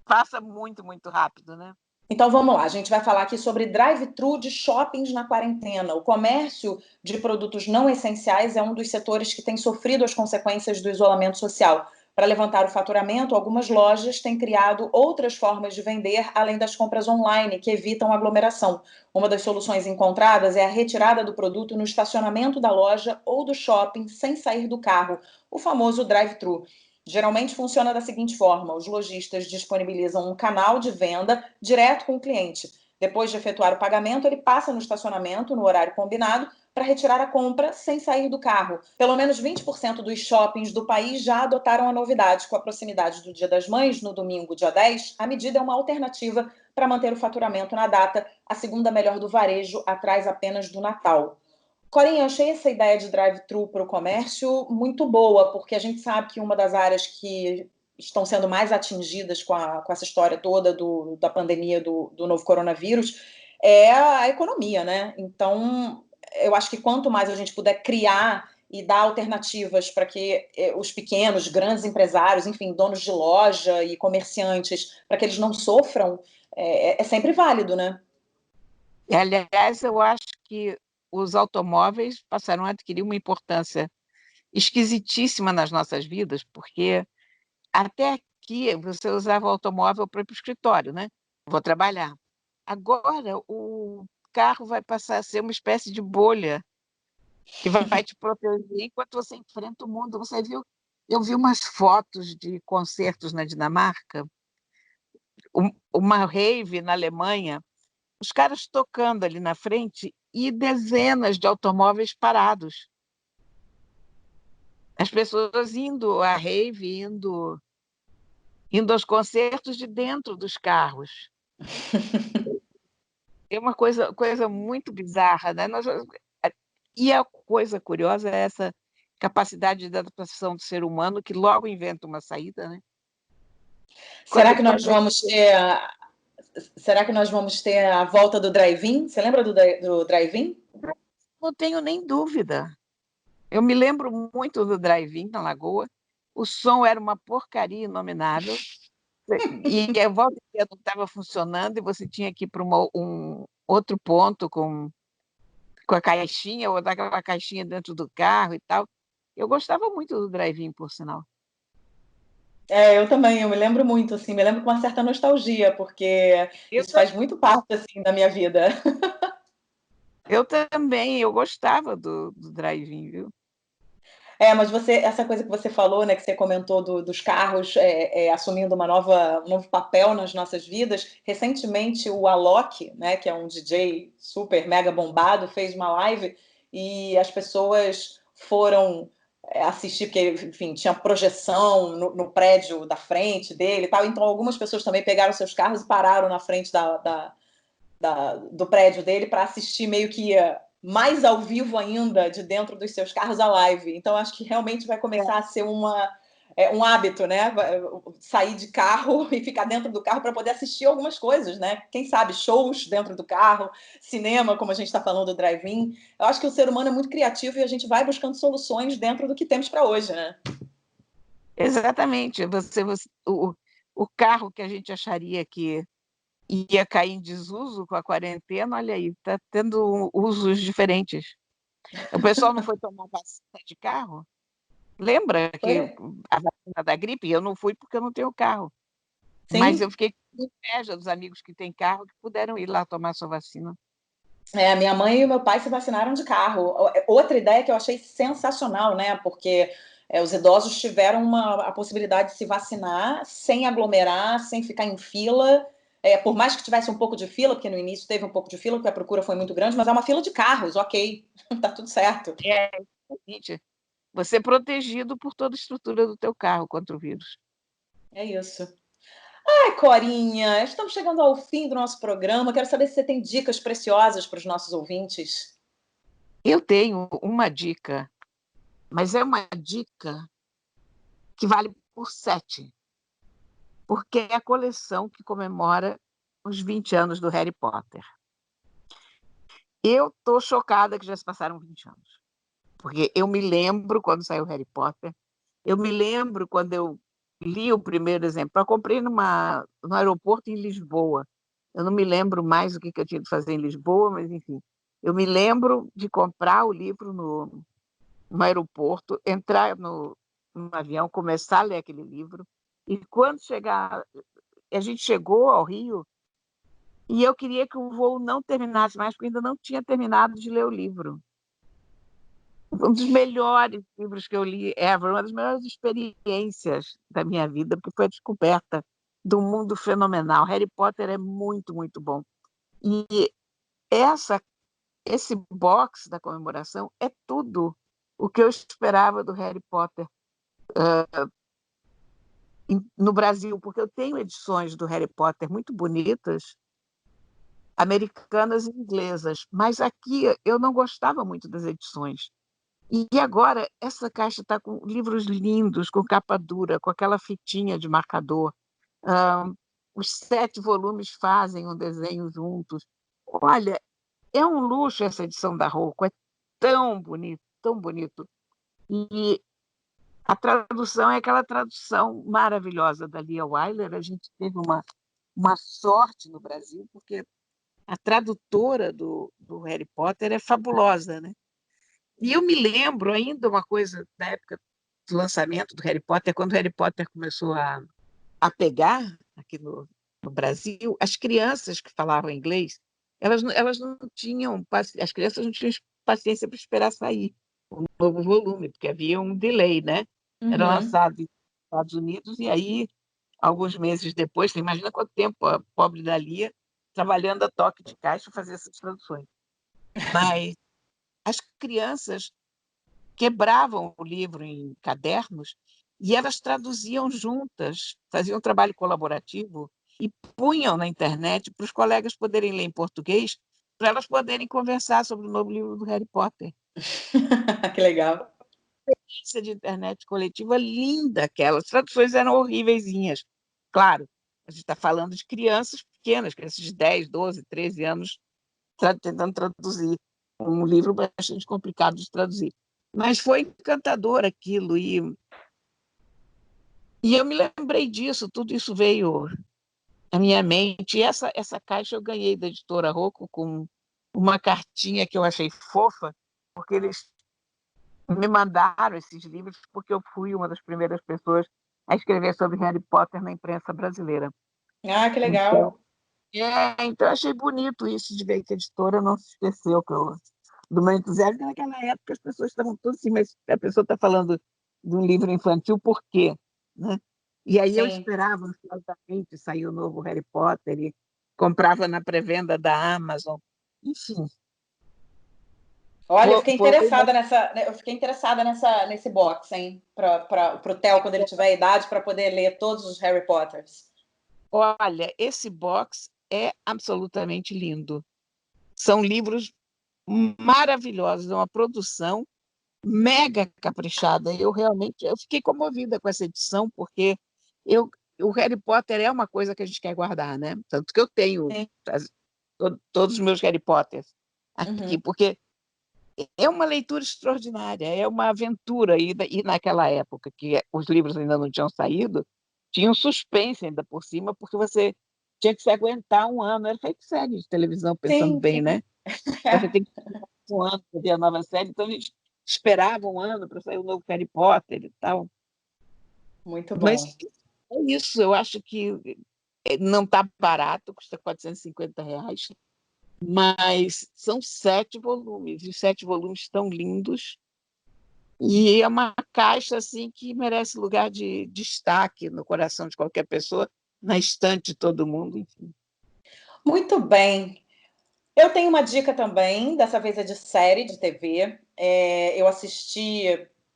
passa muito, muito rápido, né? Então vamos lá, a gente vai falar aqui sobre drive-thru de shoppings na quarentena. O comércio de produtos não essenciais é um dos setores que tem sofrido as consequências do isolamento social. Para levantar o faturamento, algumas lojas têm criado outras formas de vender, além das compras online, que evitam aglomeração. Uma das soluções encontradas é a retirada do produto no estacionamento da loja ou do shopping, sem sair do carro, o famoso drive-thru. Geralmente funciona da seguinte forma: os lojistas disponibilizam um canal de venda direto com o cliente. Depois de efetuar o pagamento, ele passa no estacionamento, no horário combinado, para retirar a compra sem sair do carro. Pelo menos 20% dos shoppings do país já adotaram a novidade. Com a proximidade do Dia das Mães, no domingo, dia 10, a medida é uma alternativa para manter o faturamento na data, a segunda melhor do varejo, atrás apenas do Natal. Corinha, eu achei essa ideia de drive-thru para o comércio muito boa, porque a gente sabe que uma das áreas que estão sendo mais atingidas com essa história toda da pandemia do novo coronavírus é a economia, né? Então, eu acho que quanto mais a gente puder criar e dar alternativas para que os pequenos, grandes empresários, enfim, donos de loja e comerciantes, para que eles não sofram, é sempre válido, né? Aliás, eu acho que os automóveis passaram a adquirir uma importância esquisitíssima nas nossas vidas, porque até aqui você usava o automóvel para ir para o escritório, né? Vou trabalhar. Agora o carro vai passar a ser uma espécie de bolha que vai te proteger enquanto você enfrenta o mundo. Você viu? Eu vi umas fotos de concertos na Dinamarca, uma rave na Alemanha, os caras tocando ali na frente e dezenas de automóveis parados. As pessoas indo à rave, indo aos concertos de dentro dos carros. É uma coisa muito bizarra, né? E a coisa curiosa é essa capacidade de adaptação do ser humano que logo inventa uma saída, né? Será que nós vamos ter a volta do drive-in? Você lembra do drive-in? Não tenho nem dúvida. Eu me lembro muito do drive-in na Lagoa. O som era uma porcaria inominável. E a volta não estava funcionando e você tinha que ir para um outro ponto com a caixinha, ou daquela caixinha dentro do carro e tal. Eu gostava muito do drive-in, por sinal. Eu também, eu me lembro muito, assim, me lembro com uma certa nostalgia, porque isso faz muito parte, assim, da minha vida. Eu também, eu gostava do drive-in, viu? Mas essa coisa que você falou, né, que você comentou dos carros assumindo um novo papel nas nossas vidas. Recentemente, o Alok, né, que é um DJ super mega bombado, fez uma live e as pessoas foram assistir, porque, enfim, tinha projeção no prédio da frente dele e tal. Então, algumas pessoas também pegaram seus carros e pararam na frente do prédio dele para assistir meio que mais ao vivo ainda de dentro dos seus carros a live. Então, acho que realmente vai começar a ser um hábito, né? Sair de carro e ficar dentro do carro para poder assistir algumas coisas, né? Quem sabe shows dentro do carro, cinema, como a gente está falando do drive-in. Eu acho que o ser humano é muito criativo e a gente vai buscando soluções dentro do que temos para hoje, né? Exatamente. O carro que a gente acharia que ia cair em desuso com a quarentena, olha aí, está tendo usos diferentes. O pessoal não foi tomar vacina de carro? Lembra que a vacina da gripe? Eu não fui porque eu não tenho carro. Sim. Mas eu fiquei com inveja dos amigos que têm carro que puderam ir lá tomar sua vacina. Minha mãe e o meu pai se vacinaram de carro. Outra ideia que eu achei sensacional, né? Porque os idosos tiveram a possibilidade de se vacinar sem aglomerar, sem ficar em fila. Por mais que tivesse um pouco de fila, porque no início teve um pouco de fila, porque a procura foi muito grande, mas é uma fila de carros, ok, tá tudo certo. Você é protegido por toda a estrutura do teu carro contra o vírus. É isso. Ai, Corinha, estamos chegando ao fim do nosso programa. Quero saber se você tem dicas preciosas para os nossos ouvintes. Eu tenho uma dica, mas é uma dica que vale por 7, porque é a coleção que comemora os 20 anos do Harry Potter. Eu estou chocada que já se passaram 20 anos, porque eu me lembro quando saiu Harry Potter, eu me lembro quando eu li o primeiro exemplo. Eu comprei no aeroporto em Lisboa. Eu não me lembro mais o que eu tinha de fazer em Lisboa, mas enfim. Eu me lembro de comprar o livro no aeroporto, entrar no no avião, começar a ler aquele livro. E quando a gente chegou ao Rio, e eu queria que o voo não terminasse mais, porque ainda não tinha terminado de ler o livro. Um dos melhores livros que eu li ever, uma das melhores experiências da minha vida, porque foi a descoberta de um mundo fenomenal. Harry Potter é muito, muito bom. E esse box da comemoração é tudo o que eu esperava do Harry Potter no Brasil, porque eu tenho edições do Harry Potter muito bonitas, americanas e inglesas, mas aqui eu não gostava muito das edições. E agora essa caixa está com livros lindos, com capa dura, com aquela fitinha de marcador. Os 7 volumes fazem um desenho juntos. Olha, é um luxo essa edição da Rocco, é tão bonito, tão bonito. E a tradução é aquela tradução maravilhosa da Lia Wyler. A gente teve uma sorte no Brasil, porque a tradutora do Harry Potter é fabulosa, né? E eu me lembro ainda uma coisa da época do lançamento do Harry Potter, quando o Harry Potter começou a pegar aqui no Brasil, as crianças que falavam inglês, elas não tinham, as crianças não tinham paciência para esperar sair o novo volume, porque havia um delay, né? Era lançado nos Estados Unidos, e aí, alguns meses depois, você imagina quanto tempo a pobre da Lia, trabalhando a toque de caixa, fazia essas traduções. Mas as crianças quebravam o livro em cadernos e elas traduziam juntas, faziam um trabalho colaborativo e punham na internet para os colegas poderem ler em português, para elas poderem conversar sobre o novo livro do Harry Potter. Que legal. Experiência de internet coletiva linda aquela. As traduções eram horríveiszinhas. Claro, a gente está falando de crianças pequenas, crianças de 10, 12, 13 anos, tentando traduzir um livro bastante complicado de traduzir. Mas foi encantador aquilo, e eu me lembrei disso, tudo isso veio à minha mente. E essa caixa eu ganhei da editora Rocco com uma cartinha que eu achei fofa, porque eles me mandaram esses livros porque eu fui uma das primeiras pessoas a escrever sobre Harry Potter na imprensa brasileira. Ah, que legal. Então eu achei bonito isso, de ver que a editora não se esqueceu do meu entusiasmo. Naquela época as pessoas estavam todas assim, mas a pessoa está falando de um livro infantil, por quê? Né? E aí eu esperava ansiosamente sair o novo Harry Potter e comprava na pré-venda da Amazon. Enfim. Olha, eu fiquei interessada nesse box, hein? Para o Theo, quando ele tiver a idade, para poder ler todos os Harry Potters. Olha, esse box é absolutamente lindo. São livros maravilhosos, é uma produção mega caprichada. Eu fiquei comovida com essa edição, porque o Harry Potter é uma coisa que a gente quer guardar, né? Tanto que eu tenho todos os meus Harry Potters aqui, porque é uma leitura extraordinária, é uma aventura. E naquela época, que os livros ainda não tinham saído, tinha um suspense ainda por cima, porque você tinha que se aguentar um ano. Era feito série de televisão, pensando bem, né? Você tem que ficar um ano para ver a nova série, então a gente esperava um ano para sair o novo Harry Potter e tal. Muito bom. Mas é isso, eu acho que não está barato, custa R$450, mas são 7 volumes, e os 7 volumes estão lindos, e é uma caixa assim que merece lugar de destaque no coração de qualquer pessoa, na estante de todo mundo, enfim. Muito bem. Eu tenho uma dica também, dessa vez é de série de TV. Eu assisti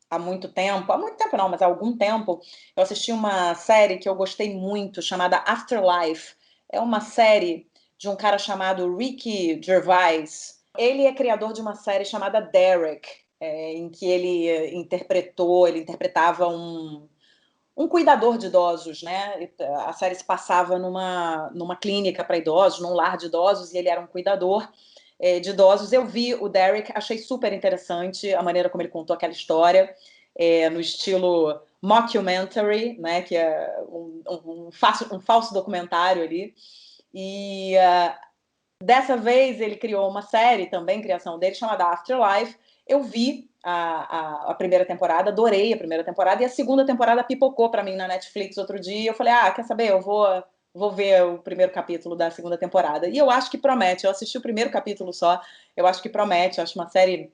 há muito tempo não, mas há algum tempo, eu assisti uma série que eu gostei muito, chamada Afterlife. É uma série de um cara chamado Ricky Gervais. Ele é criador de uma série chamada Derek, em que ele interpretava um cuidador de idosos, né? A série se passava numa clínica para idosos, num lar de idosos, e ele era um cuidador de idosos. Eu vi o Derek, achei super interessante a maneira como ele contou aquela história, no estilo mockumentary, né? Que é um falso documentário ali. E dessa vez ele criou uma série também, criação dele, chamada Afterlife. Eu vi a primeira temporada, adorei a primeira temporada, e a segunda temporada pipocou para mim na Netflix outro dia. Eu falei, quer saber, eu vou ver o primeiro capítulo da segunda temporada. E eu acho que promete. Eu assisti o primeiro capítulo só, eu acho que promete. Eu acho uma série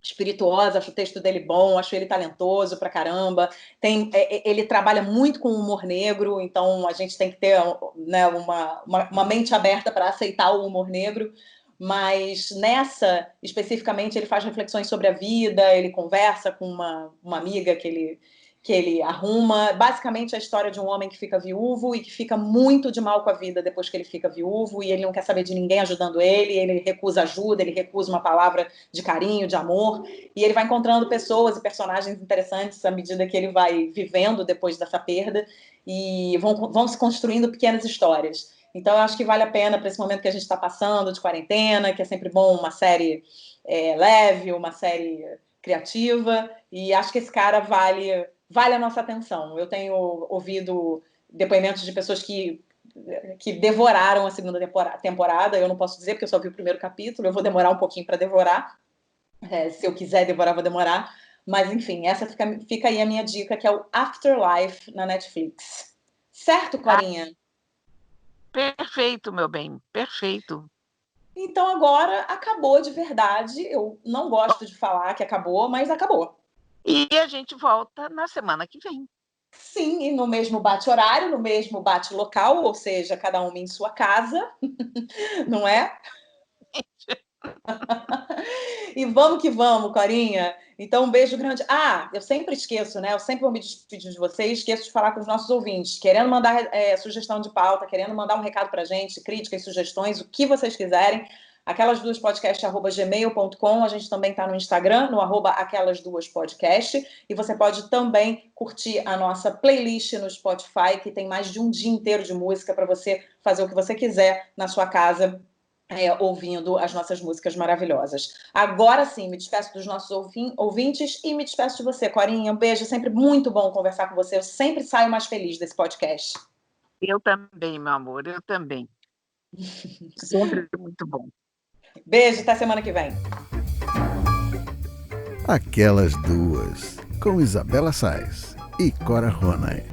espirituosa, acho o texto dele bom, acho ele talentoso pra caramba. Ele trabalha muito com humor negro, então a gente tem que ter, né, uma mente aberta para aceitar o humor negro. Mas nessa, especificamente, ele faz reflexões sobre a vida, ele conversa com uma amiga que ele arruma. Basicamente, a história de um homem que fica viúvo e que fica muito de mal com a vida depois que ele fica viúvo, e ele não quer saber de ninguém ajudando ele recusa ajuda, ele recusa uma palavra de carinho, de amor, e ele vai encontrando pessoas e personagens interessantes à medida que ele vai vivendo depois dessa perda, e vão se construindo pequenas histórias. Então, eu acho que vale a pena para esse momento que a gente está passando, de quarentena, que é sempre bom uma série leve, uma série criativa, e acho que esse cara vale a nossa atenção. Eu tenho ouvido depoimentos de pessoas que devoraram a segunda temporada. Eu não posso dizer, porque eu só vi o primeiro capítulo, eu vou demorar um pouquinho para devorar. Se eu quiser devorar, vou demorar. Mas, enfim, essa fica aí a minha dica, que é o Afterlife na Netflix. Certo, Corinha? Perfeito, meu bem, perfeito. Então agora acabou de verdade. Eu não gosto de falar que acabou, mas acabou. E a gente volta na semana que vem. Sim, e no mesmo bate-horário, no mesmo bate-local, ou seja, cada uma em sua casa, não é? E vamos que vamos, Corinha. Então, um beijo grande. Eu sempre esqueço, né? Eu sempre vou me despedir de vocês, esqueço de falar com os nossos ouvintes. Querendo mandar sugestão de pauta, querendo mandar um recado pra gente, críticas, sugestões, o que vocês quiserem. aquelasduaspodcast@gmail.com. A gente também está no Instagram, no @aquelasduaspodcast. E você pode também curtir a nossa playlist no Spotify, que tem mais de um dia inteiro de música para você fazer o que você quiser na sua casa, ouvindo as nossas músicas maravilhosas. Agora sim, me despeço dos nossos ouvintes e me despeço de você, Corinha. Um beijo, sempre muito bom conversar com você. Eu sempre saio mais feliz desse podcast. Eu também, meu amor, eu também. Sempre muito bom. Beijo, até semana que vem. Aquelas Duas, com Isabela Sais e Cora Ronay.